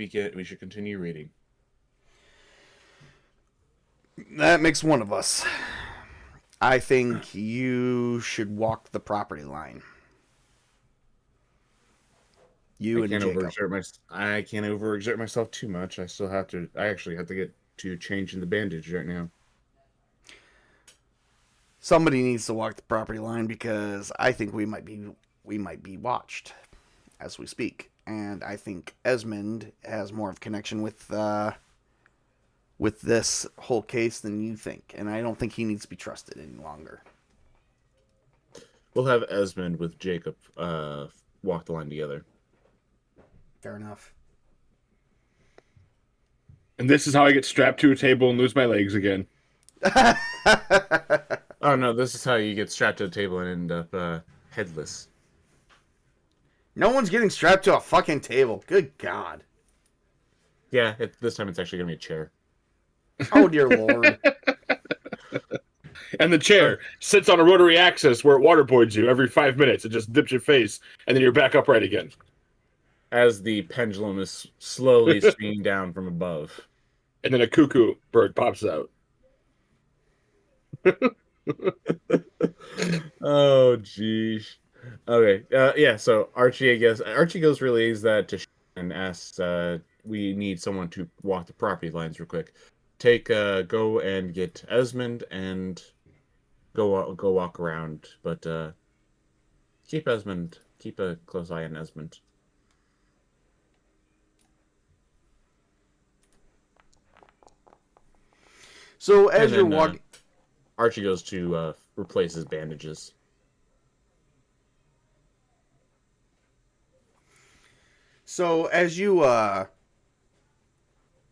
Speaker 4: continue reading."
Speaker 1: That makes one of us. I think you should walk the property line. You and Jacob.
Speaker 3: I can't overexert myself too much. I actually have to get to changing the bandage right now.
Speaker 1: Somebody needs to walk the property line because I think we might be watched as we speak, and I think Esmond has more of a connection with this whole case than you think, and I don't think he needs to be trusted any longer.
Speaker 3: We'll have Esmond with Jacob walk the line together.
Speaker 1: Fair enough.
Speaker 2: And this is how I get strapped to a table and lose my legs again.
Speaker 3: Oh no, this is how you get strapped to a table and end up headless.
Speaker 1: No one's getting strapped to a fucking table. Good God.
Speaker 3: Yeah, this time it's actually going to be a chair.
Speaker 1: Oh, dear Lord.
Speaker 2: And the chair sits on a rotary axis where it waterboards you every 5 minutes. It just dips your face, and then you're back upright again.
Speaker 3: As the pendulum is slowly swinging down from above.
Speaker 2: And then a cuckoo bird pops out.
Speaker 3: Oh, jeez. Okay, yeah, so Archie goes relays that to and asks, we need someone to walk the property lines real quick. Go and get Esmond and go walk around, but keep a close eye on Esmond.
Speaker 1: So as you're walking,
Speaker 3: Archie goes to replace his bandages.
Speaker 1: So as you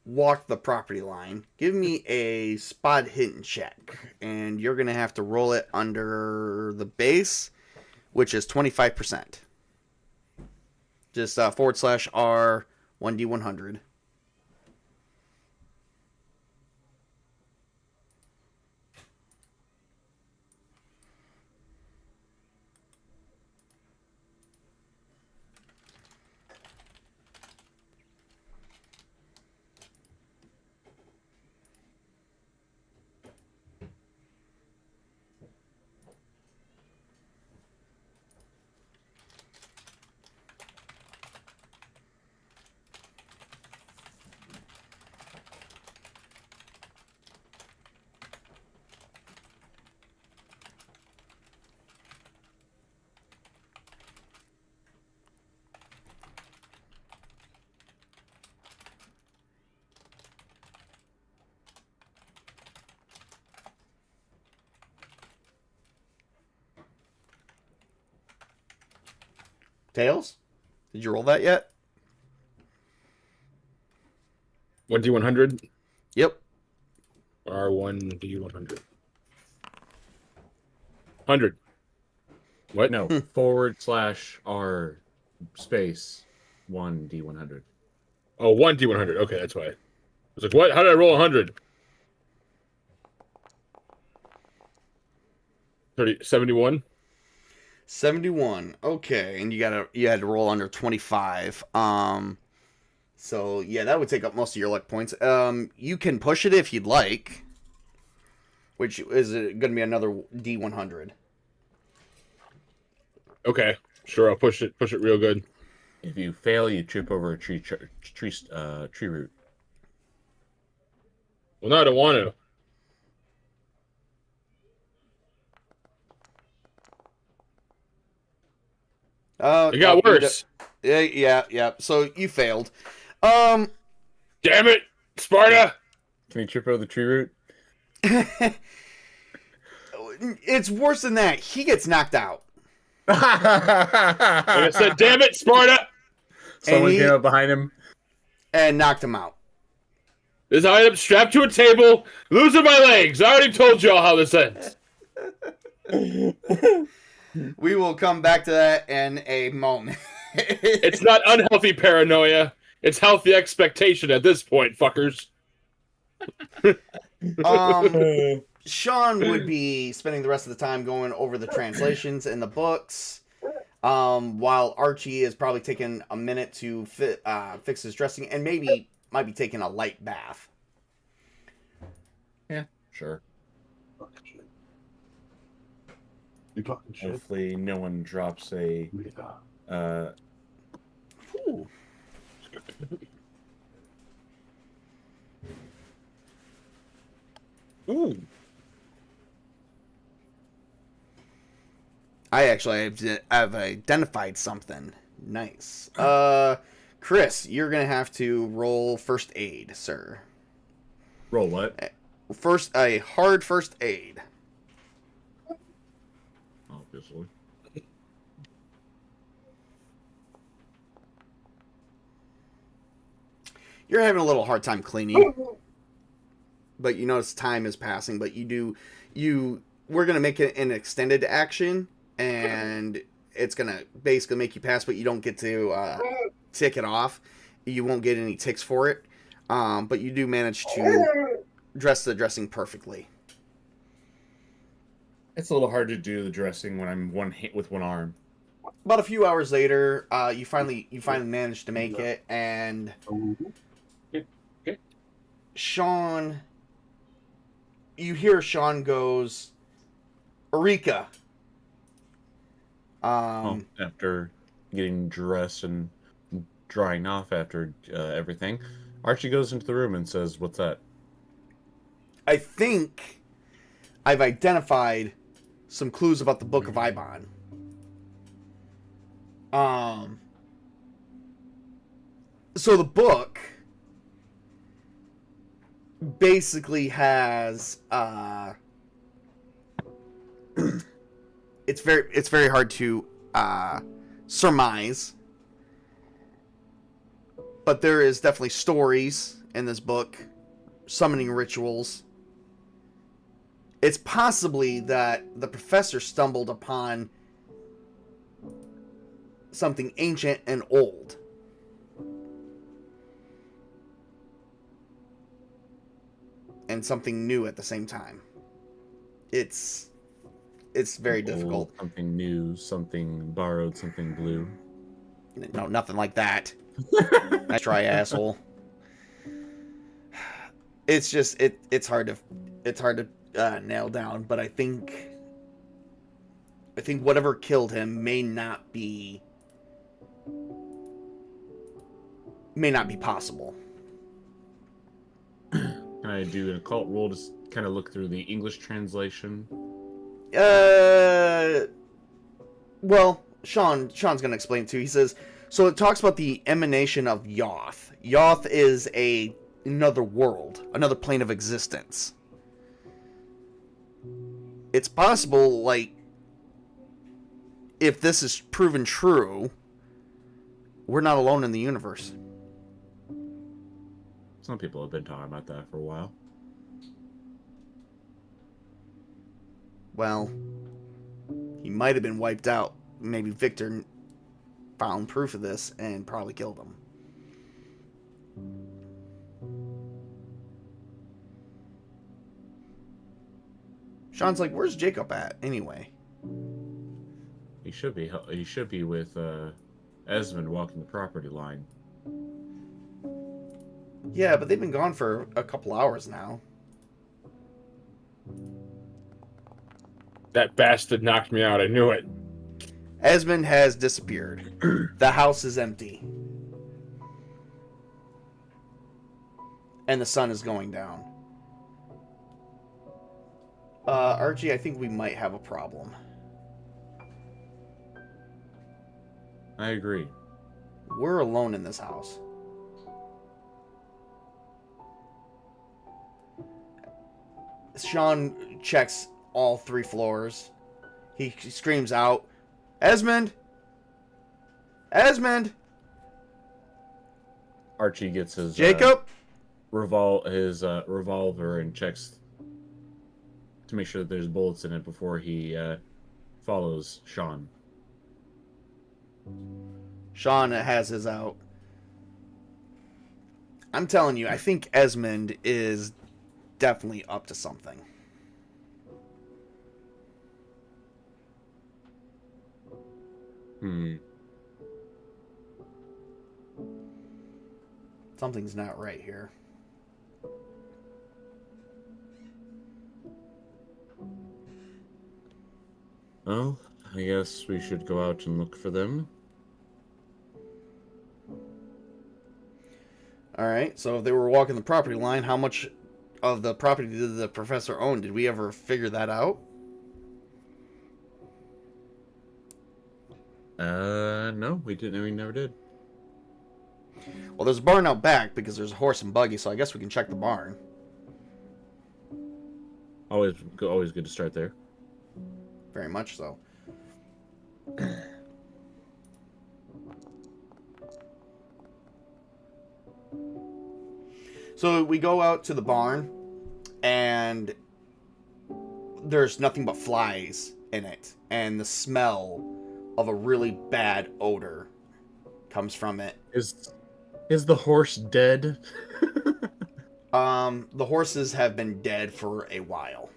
Speaker 1: walk the property line, give me a spot hidden check, and you're gonna have to roll it under the base, which is 25%. Just /R 1D100. Tails? Did you roll that yet?
Speaker 2: 1D100?
Speaker 1: Yep.
Speaker 2: R1D100. 100. What?
Speaker 3: No, /R space 1D100.
Speaker 2: Oh, 1D100. Okay, that's why. I was like, what? How did I roll 100? 71?
Speaker 1: 71. Okay, and you had to roll under 25. So yeah, that would take up most of your luck points. You can push it if you'd like, which is going to be another D100.
Speaker 2: Okay, sure. I'll push it real good.
Speaker 3: If you fail, you trip over a tree root.
Speaker 2: Well, no, I don't want to. It got worse.
Speaker 1: Yeah. So you failed.
Speaker 2: Damn it, Sparta!
Speaker 3: Can you trip over the tree root?
Speaker 1: It's worse than that. He gets knocked out.
Speaker 2: Like I said, damn it, Sparta!
Speaker 3: Someone came up behind him
Speaker 1: and knocked him out.
Speaker 2: This item strapped to a table, losing my legs. I already told y'all how this ends.
Speaker 1: We will come back to that in a moment.
Speaker 2: It's not unhealthy paranoia. It's healthy expectation at this point, fuckers.
Speaker 1: Sean would be spending the rest of the time going over the translations in the books, while Archie is probably taking a minute to fix his dressing and might be taking a light bath.
Speaker 3: Yeah, sure.
Speaker 2: You talking shit?
Speaker 4: Hopefully, no one drops a.
Speaker 1: Ooh.
Speaker 3: Ooh.
Speaker 1: I actually have identified something nice. Chris, you're gonna have to roll first aid, sir.
Speaker 3: Roll what?
Speaker 1: A hard first aid.
Speaker 3: Obviously.
Speaker 1: You're having a little hard time cleaning, but you notice time is passing. But we're gonna make it an extended action, and it's gonna basically make you pass, but you don't get to tick it off. You won't get any ticks for it, but you do manage to dress the dressing perfectly.
Speaker 4: It's a little hard to do the dressing when I'm with one arm.
Speaker 1: About a few hours later, you finally manage to make it, and Sean, you hear Sean goes, "Eureka!"
Speaker 3: After getting dressed and drying off after everything, Archie goes into the room and says, "What's that?"
Speaker 1: I think I've identified some clues about the Book of Ibon. So the book basically has it's very hard to surmise, but there is definitely stories in this book, summoning rituals. It's possibly that the professor stumbled upon something ancient and old. And something new at the same time. It's very difficult.
Speaker 3: Something new, something borrowed, something blue.
Speaker 1: No, nothing like that. Nice try, asshole. It's just it's hard to nail down, but I think whatever killed him may not be possible.
Speaker 3: Can I do an occult roll to kind of look through the English translation?
Speaker 1: Well, Sean's going to explain it too. He says, so it talks about the emanation of Yoth. Yoth is another world, another plane of existence. It's possible, like, if this is proven true, we're not alone in the universe.
Speaker 3: Some people have been talking about that for a while.
Speaker 1: Well, he might have been wiped out. Maybe Victor found proof of this and probably killed him. Sean's like, where's Jacob at anyway?
Speaker 3: He should be with Esmond walking the property line.
Speaker 1: Yeah, but they've been gone for a couple hours now.
Speaker 2: That bastard knocked me out. I knew it.
Speaker 1: Esmond has disappeared. The house is empty. And the sun is going down. Archie, I think we might have a problem.
Speaker 3: I agree.
Speaker 1: We're alone in this house. Sean checks all 3 floors. He screams out, Esmond! Esmond!
Speaker 3: Archie gets his
Speaker 1: Jacob!
Speaker 3: revolver and checks to make sure that there's bullets in it before he follows Sean.
Speaker 1: Sean has his out. I'm telling you, I think Esmond is definitely up to something. Something's not right here.
Speaker 3: Well, I guess we should go out and look for them.
Speaker 1: Alright, so if they were walking the property line, how much of the property did the professor own? Did we ever figure that out?
Speaker 3: No, we didn't. We never did.
Speaker 1: Well, there's a barn out back because there's a horse and buggy, so I guess we can check the barn.
Speaker 3: Always good to start there.
Speaker 1: Very much so. So we go out to the barn, and there's nothing but flies in it, and the smell of a really bad odor comes from it.
Speaker 3: Is the horse dead?
Speaker 1: The horses have been dead for a while.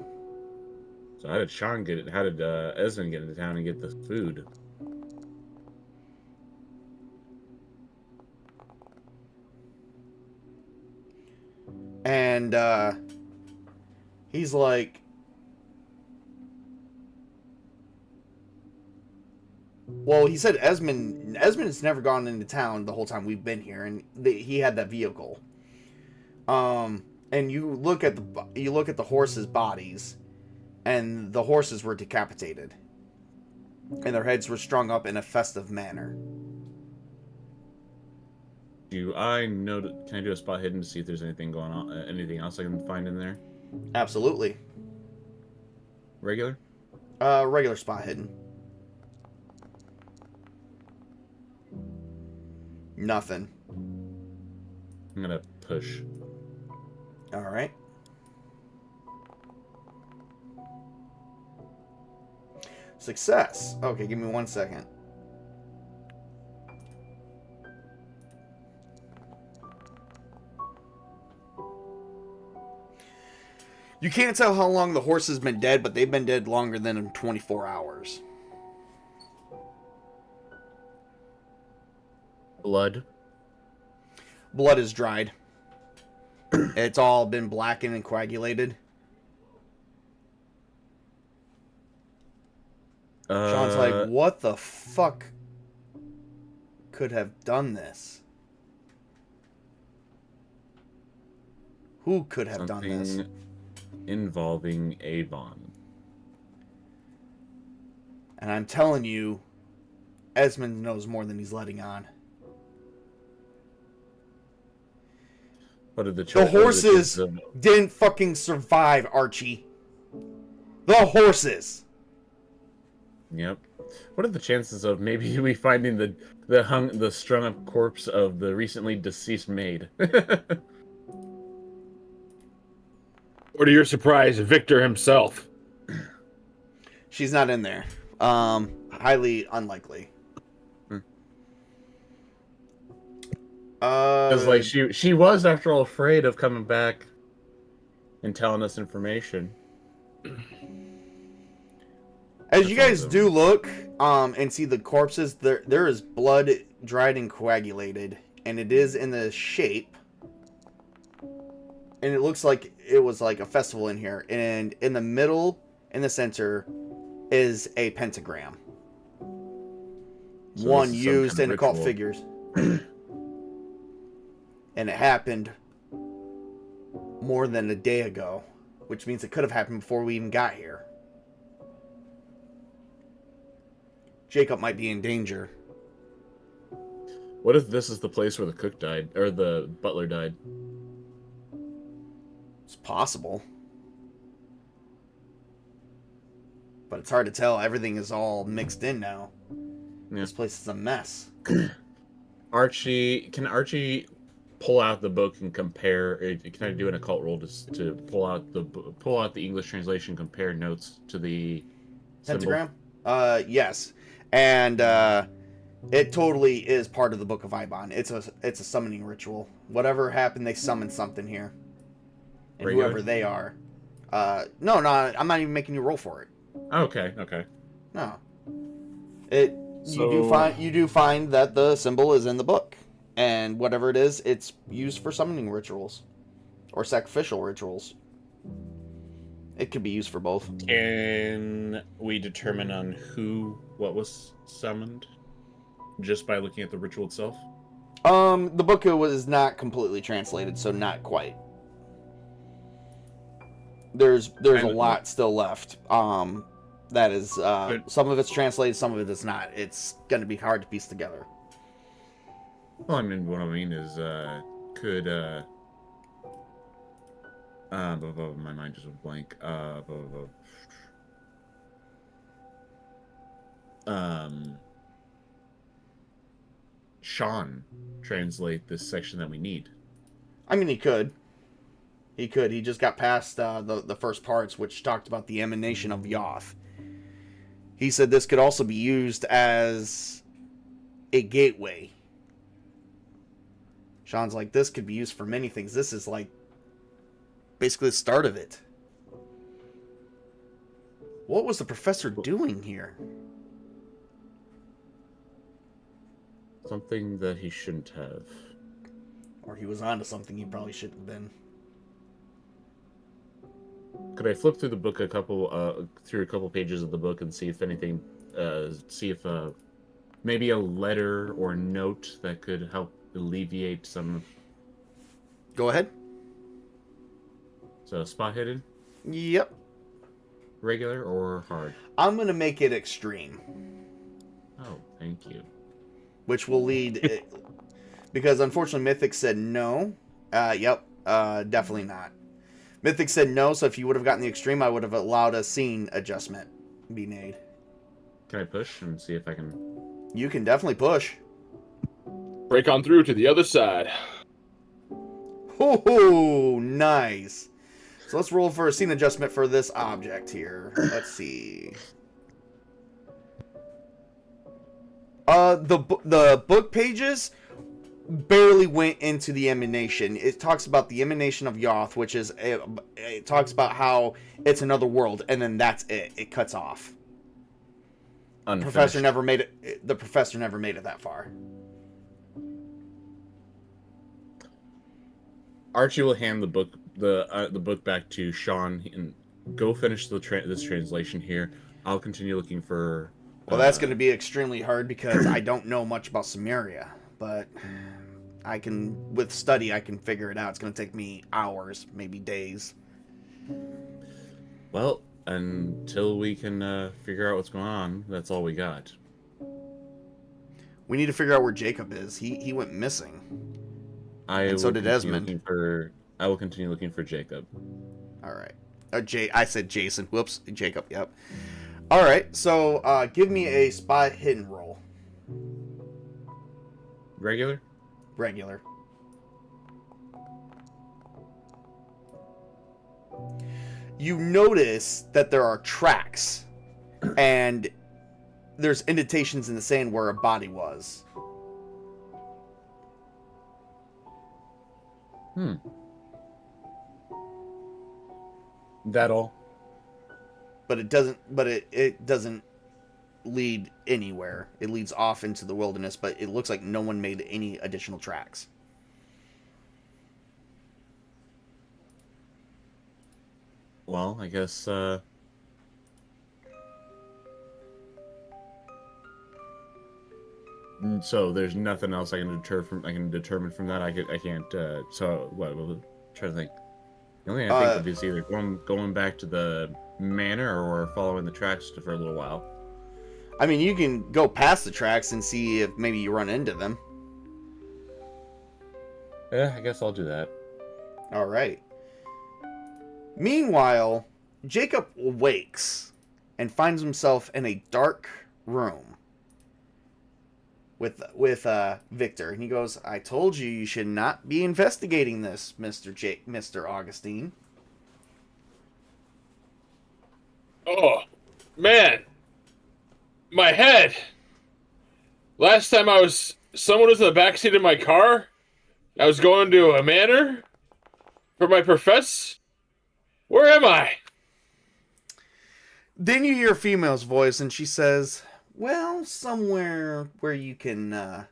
Speaker 3: So how did Sean get it? How did Esmond get into town and get the food?
Speaker 1: And he's like, well, he said Esmond's never gone into town the whole time we've been here, and he had that vehicle. And you look at the horses' bodies, and the horses were decapitated, and their heads were strung up in a festive manner.
Speaker 3: Can I do a spot hidden to see if there's anything going on? Anything else I can find in there?
Speaker 1: Absolutely.
Speaker 3: Regular?
Speaker 1: Regular spot hidden. Nothing.
Speaker 3: I'm gonna push.
Speaker 1: All right. Success. Okay, give me 1 second. You can't tell how long the horse has been dead, but they've been dead longer than 24 hours.
Speaker 3: Blood.
Speaker 1: Blood is dried. It's all been blackened and coagulated. Sean's like, what the fuck could have done this? Who could have done this?
Speaker 3: Something involving Avon.
Speaker 1: And I'm telling you, Esmond knows more than he's letting on.
Speaker 3: What did
Speaker 1: The horses didn't fucking survive, Archie. The horses.
Speaker 3: Yep. What are the chances of maybe we finding the strung up corpse of the recently deceased maid?
Speaker 2: Or to your surprise, Victor himself.
Speaker 1: She's not in there. Highly unlikely.
Speaker 3: Because like she was, after all, afraid of coming back and telling us information.
Speaker 1: As you guys do look and see the corpses, there is blood dried and coagulated, and it is in the shape and it looks like it was like a festival in here. And in the middle, in the center, is a pentagram.
Speaker 3: So
Speaker 1: One
Speaker 3: this is some
Speaker 1: used
Speaker 3: kind
Speaker 1: in
Speaker 3: of
Speaker 1: occult
Speaker 3: ritual.
Speaker 1: figures. And it happened more than a day ago, which means it could have happened before we even got here. Jacob might be in danger.
Speaker 3: What if this is the place where the cook died, or the butler died?
Speaker 1: It's possible. But it's hard to tell. Everything is all mixed in now.
Speaker 3: Yeah.
Speaker 1: This place is a mess.
Speaker 3: Can Archie pull out the book and compare? Can I do an occult roll to pull out the English translation, compare notes to the
Speaker 1: Pentagram? Yes. And it totally is part of the Book of Ibon. It's a summoning ritual. Whatever happened, they summoned something here. And
Speaker 3: Regular?
Speaker 1: whoever they are. No, I'm not even making you roll for it.
Speaker 3: Okay.
Speaker 1: No.
Speaker 3: So-
Speaker 1: You do find that the symbol is in the book. And whatever it is, it's used for summoning rituals. Or sacrificial rituals. It could be used for both.
Speaker 4: Can we determine on what was summoned just by looking at the ritual itself?
Speaker 1: The book was not completely translated, so not quite. There's a lot still left. That is some of it's translated, some of it is not. It's gonna be hard to piece together.
Speaker 3: Well, I mean, what I mean is, could my mind just went blank. Sean translate this section that we need.
Speaker 1: I mean, he could. He just got past the first parts, which talked about the emanation of Yoth. He said this could also be used as a gateway. Sean's like, this could be used for many things. This is like basically the start of it. What was the professor doing here?
Speaker 3: Something that he shouldn't have.
Speaker 1: Or he was onto something he probably shouldn't have been.
Speaker 3: Could I flip through the book through a couple pages of the book and see if anything, maybe a letter or note that could help alleviate some.
Speaker 1: Go ahead.
Speaker 3: So spot hidden,
Speaker 1: Yep.
Speaker 3: regular, or hard?
Speaker 1: I'm going to make it extreme.
Speaker 3: Oh, thank you.
Speaker 1: Which will lead... because unfortunately Mythic said no. Definitely not. Mythic said no, so if you would have gotten the extreme, I would have allowed a scene adjustment be made.
Speaker 3: Can I push and see if I can?
Speaker 1: You can definitely push.
Speaker 2: Break on through to the other side.
Speaker 1: Oh, nice. So let's roll for a scene adjustment for this object here. Let's see. The book pages barely went into the emanation. It talks about the emanation of Yoth, which is it talks about how it's another world, and then that's it. It cuts off. The professor never made it that far.
Speaker 3: Archie will hand the book back to Sean and go finish this translation here. I'll continue looking for.
Speaker 1: Well, that's going to be extremely hard because I don't know much about Samaria, but with study, I can figure it out. It's going to take me hours, maybe days.
Speaker 3: Well, until we can figure out what's going on, that's all we got.
Speaker 1: We need to figure out where Jacob is. He went missing. So did Esmond.
Speaker 3: I will continue looking for Jacob.
Speaker 1: All right. I said Jason. Whoops. Jacob. Yep. All right. So give me a spot hidden roll.
Speaker 3: Regular?
Speaker 1: Regular. You notice that there are tracks, and there's indentations in the sand where a body was.
Speaker 3: That all?
Speaker 1: But it doesn't lead anywhere. It leads off into the wilderness, but it looks like no one made any additional tracks.
Speaker 3: well, I guess. So there's nothing else I can determine from that. I can't. So what? We'll try to think. The only thing I think of is either going back to the manor or following the tracks for a little while.
Speaker 1: I mean, you can go past the tracks and see if maybe you run into them.
Speaker 3: Yeah, I guess I'll do that.
Speaker 1: All right. Meanwhile, Jacob wakes and finds himself in a dark room with Victor, and he goes, "I told you you should not be investigating this, Mr. Augustine."
Speaker 2: Oh, man. My head. Last time someone was in the backseat of my car. I was going to a manor for my profess. Where am I?
Speaker 1: Then you hear a female's voice, and she says, "Well, somewhere where you can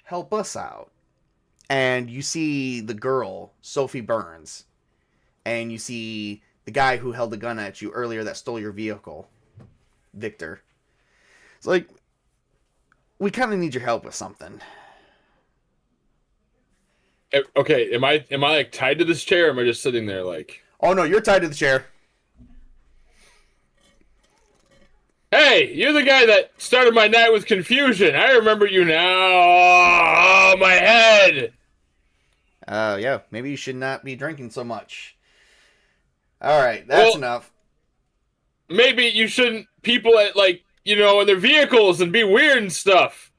Speaker 1: help us out." And you see the girl, Sophie Burns, and you see the guy who held the gun at you earlier that stole your vehicle, Victor. It's like, we kind of need your help with something.
Speaker 2: Okay, am I like tied to this chair, or am I just sitting there like...
Speaker 1: Oh no, you're tied to the chair.
Speaker 2: Hey, you're the guy that started my night with confusion. I remember you now. Oh, my head.
Speaker 1: Yeah, maybe you should not be drinking so much. Alright, that's enough.
Speaker 2: Maybe you shouldn't people at, like, you know, in their vehicles and be weird and stuff.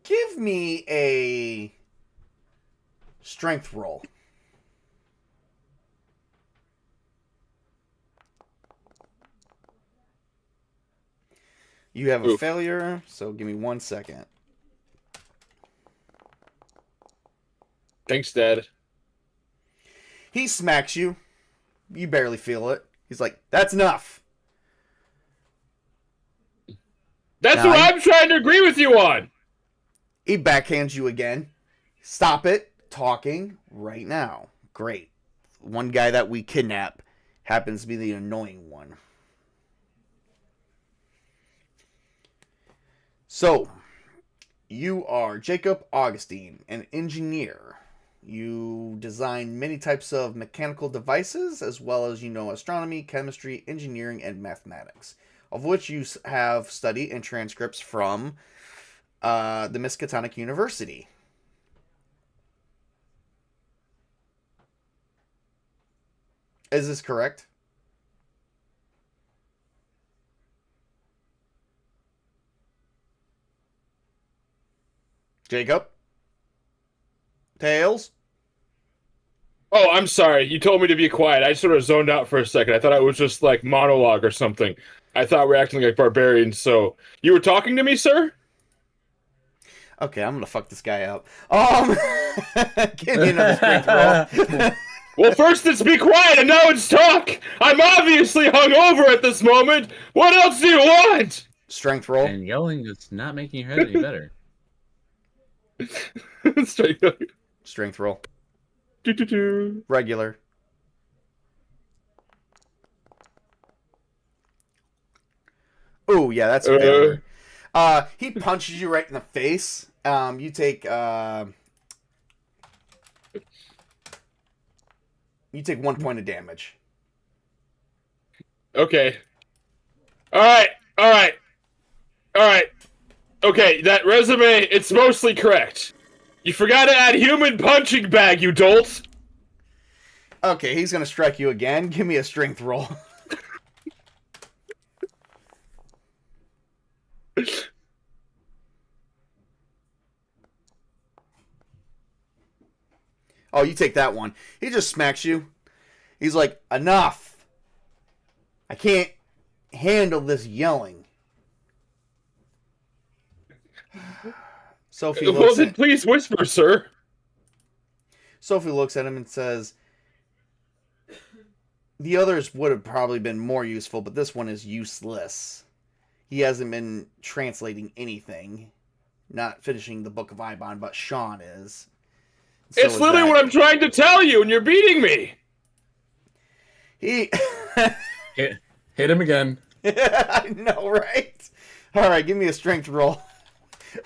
Speaker 1: Give me a strength roll. You have a failure, so give me 1 second.
Speaker 2: Thanks, Dad.
Speaker 1: He smacks you. You barely feel it. He's like, "That's enough."
Speaker 2: That's what I'm trying to agree with you on.
Speaker 1: He backhands you again. "Stop it talking right now." Great. One guy that we kidnap happens to be the annoying one. So, you are Jacob Augustine, an engineer. You design many types of mechanical devices, as well as you know astronomy, chemistry, engineering, and mathematics, of which you have studied and transcripts from the Miskatonic University. Is this correct? Jacob? Tails?
Speaker 2: Oh, I'm sorry. You told me to be quiet. I sort of zoned out for a second. I thought it was just like monologue or something. I thought we're acting like barbarians, so... You were talking to me, sir?
Speaker 1: Okay, I'm gonna fuck this guy up. Give me another strength roll.
Speaker 2: Well, first it's be quiet and now it's talk! I'm obviously hungover at this moment! What else do you want?
Speaker 1: Strength roll.
Speaker 3: And yelling is not making your head any better.
Speaker 1: Strength roll.
Speaker 2: Do.
Speaker 1: Regular. Oh, yeah, that's a failure. He punches you right in the face. You take 1 point of damage.
Speaker 2: Okay. Alright. Okay, that resume, it's mostly correct. You forgot to add human punching bag, you dolt!
Speaker 1: Okay, he's gonna strike you again. Give me a strength roll. Oh, you take that one. He just smacks you. He's like, "Enough! I can't handle this yelling." Sophie
Speaker 2: Well, then please whisper, sir.
Speaker 1: Sophie looks at him and says, "The others would have probably been more useful, but this one is useless. He hasn't been translating anything. Not finishing the Book of Ibon, but Sean is. So
Speaker 2: It's
Speaker 1: is
Speaker 2: literally
Speaker 1: that.
Speaker 2: what I'm trying to tell you, and you're beating me.
Speaker 1: He.
Speaker 3: Hit him again.
Speaker 1: I know, right? All right, give me a strength roll.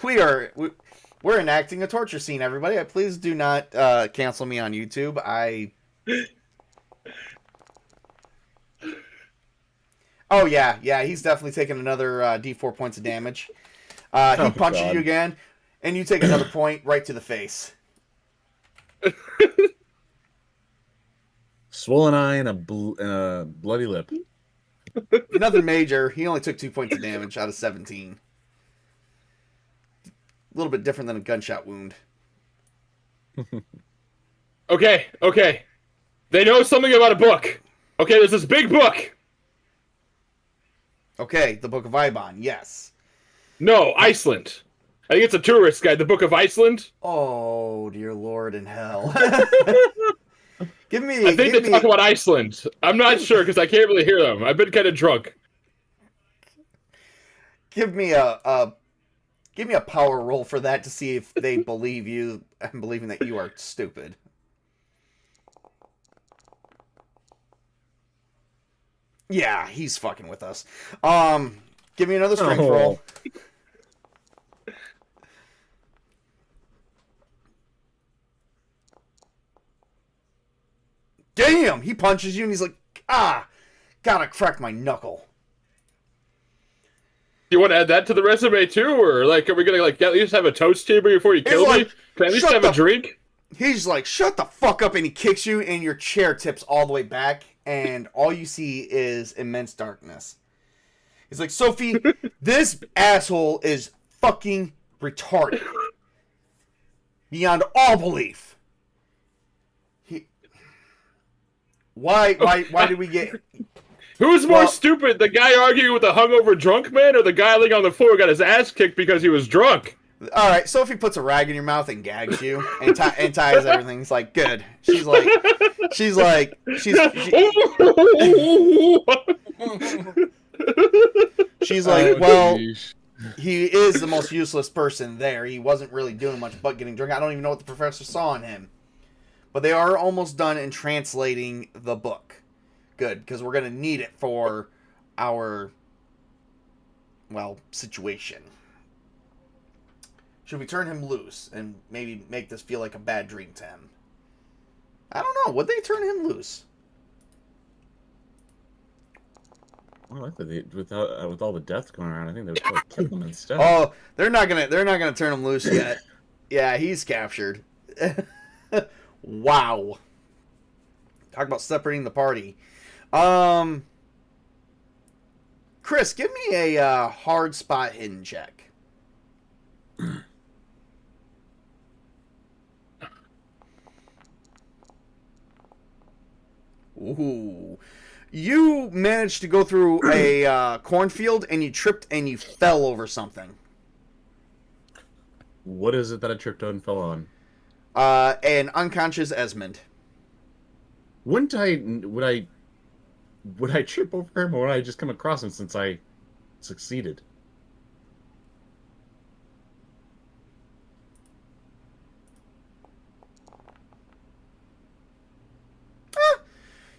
Speaker 1: We're enacting a torture scene, everybody. Please do not cancel me on YouTube. Oh yeah, he's definitely taking another D4 points of damage. He
Speaker 3: Oh,
Speaker 1: punches
Speaker 3: God.
Speaker 1: you again, and you take another point right to the face.
Speaker 3: Swollen eye and a bloody lip.
Speaker 1: Nothing major. He only took 2 points of damage out of 17. A little bit different than a gunshot wound.
Speaker 2: Okay. They know something about a book. Okay, there's this big book.
Speaker 1: Okay, the Book of Ibon, yes.
Speaker 2: No, Iceland. I think it's a tourist guide, the Book of Iceland.
Speaker 1: Oh, dear Lord in hell.
Speaker 2: I think they talk about Iceland. I'm not sure because I can't really hear them. I've been kind of drunk.
Speaker 1: Give me a power roll for that to see if they believe you and believing that you are stupid. Yeah, he's fucking with us. Give me another strength roll. Damn! He punches you and he's like, gotta crack my knuckle.
Speaker 2: You want to add that to the resume too, or like, are we gonna like at least have a toast table before you kill me? Can I at least have a drink?
Speaker 1: He's like, shut the fuck up, and he kicks you, and your chair tips all the way back, and all you see is immense darkness. He's like, Sophie, this asshole is fucking retarded. Beyond all belief. Why did we get...
Speaker 2: Who's more stupid, the guy arguing with a hungover drunk man, or the guy laying on the floor who got his ass kicked because he was drunk?
Speaker 1: All right, Sophie puts a rag in your mouth and gags you and ties everything. It's like, good. She's like, she's like, well, he is the most useless person there. He wasn't really doing much but getting drunk. I don't even know what the professor saw in him. But they are almost done in translating the book. Good, because we're going to need it for our, well, situation. Should we turn him loose and maybe make this feel like a bad dream to him? I don't know. Would they turn him loose?
Speaker 3: Well, I think with all the deaths going around, I think they would probably kill him instead.
Speaker 1: Oh, they're not gonna turn him loose yet. Yeah, he's captured. Wow. Talk about separating the party. Chris, give me a hard spot hidden check. Ooh. You managed to go through a cornfield and you tripped and you fell over something.
Speaker 3: What is it that I tripped on and fell on?
Speaker 1: An unconscious Esmond.
Speaker 3: Would I trip over him, or would I just come across him since I succeeded?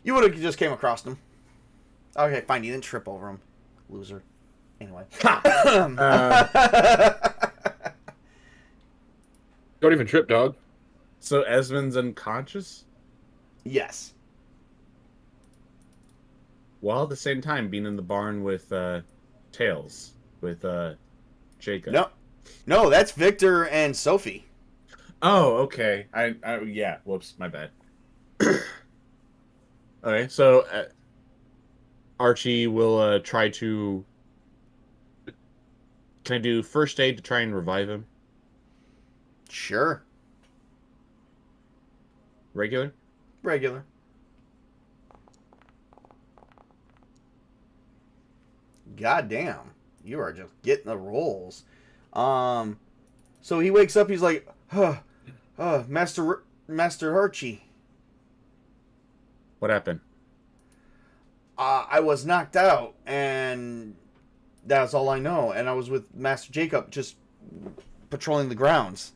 Speaker 1: You would have just came across him. Okay, fine. You didn't trip over him. Loser. Anyway.
Speaker 2: Don't even trip, dog.
Speaker 3: So Esmond's unconscious?
Speaker 1: Yes.
Speaker 3: While at the same time being in the barn with Tails, with Jacob.
Speaker 1: No, that's Victor and Sophie.
Speaker 3: Oh, okay. Yeah. Whoops, my bad. Okay, so Archie will try to... Can I do first aid to try and revive him?
Speaker 1: Sure.
Speaker 3: Regular?
Speaker 1: Regular. God damn. You are just getting the rolls. So he wakes up, he's like, Master Archie.
Speaker 3: What happened?
Speaker 1: I was knocked out, and that's all I know. And I was with Master Jacob, just patrolling the grounds.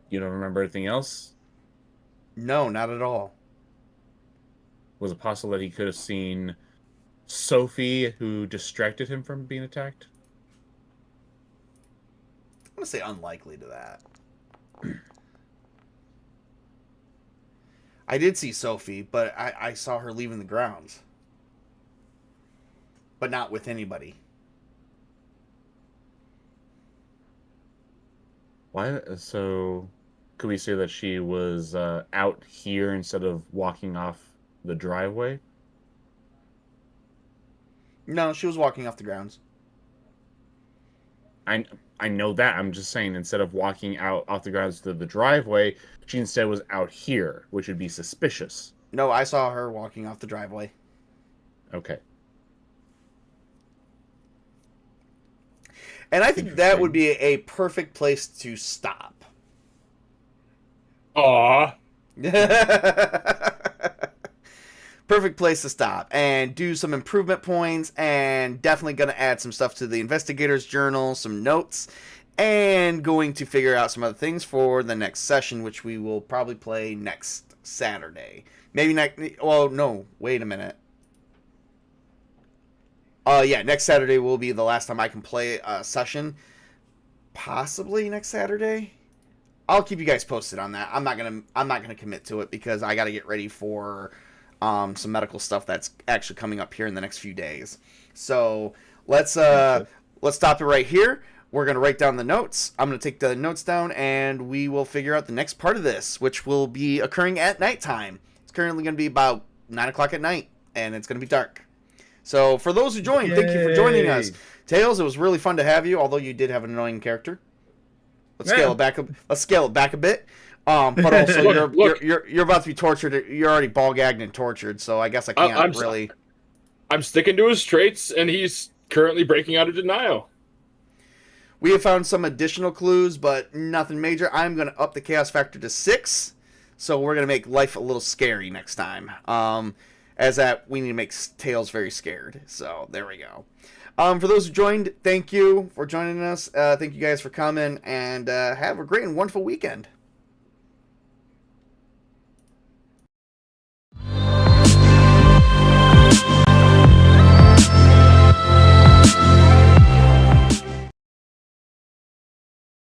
Speaker 3: You don't remember anything else?
Speaker 1: No, not at all.
Speaker 3: Was it possible that he could have seen Sophie, who distracted him from being attacked?
Speaker 1: I'm going to say unlikely to that. I did see Sophie, but I saw her leaving the grounds. But not with anybody.
Speaker 3: Why? So, could we say that she was out here instead of walking off the driveway?
Speaker 1: No, she was walking off the grounds.
Speaker 3: I know that. I'm just saying, instead of walking out off the grounds to the driveway, she instead was out here, which would be suspicious.
Speaker 1: No, I saw her walking off the driveway.
Speaker 3: Okay.
Speaker 1: And I think that would be a perfect place to stop.
Speaker 2: Aw.
Speaker 1: Perfect place to stop and do some improvement points, and definitely going to add some stuff to the investigator's journal, some notes, and going to figure out some other things for the next session, which we will probably play next Saturday. Maybe next. Well, no, wait a minute. Yeah, next Saturday will be the last time I can play a session. Possibly next Saturday. I'll keep you guys posted on that. I'm not gonna commit to it because I got to get ready for some medical stuff that's actually coming up here in the next few days. So let's stop it right here. We're gonna write down the notes. I'm gonna take the notes down, and we will figure out the next part of this, which will be occurring at nighttime. It's currently gonna be about 9 o'clock at night, and it's gonna be dark. So for those who joined, thank you for joining us. Tails, it was really fun to have you, although you did have an annoying character. Let's scale it back a bit. But also, you're about to be tortured. You're already ball gagged and tortured, so I guess I can't really.
Speaker 2: I'm sticking to his traits, and he's currently breaking out of denial.
Speaker 1: We have found some additional clues, but nothing major. I'm going to up the chaos factor to 6, so we're going to make life a little scary next time. As that, we need to make Tails very scared. So there we go. For those who joined, thank you for joining us. Thank you guys for coming, and have a great and wonderful weekend.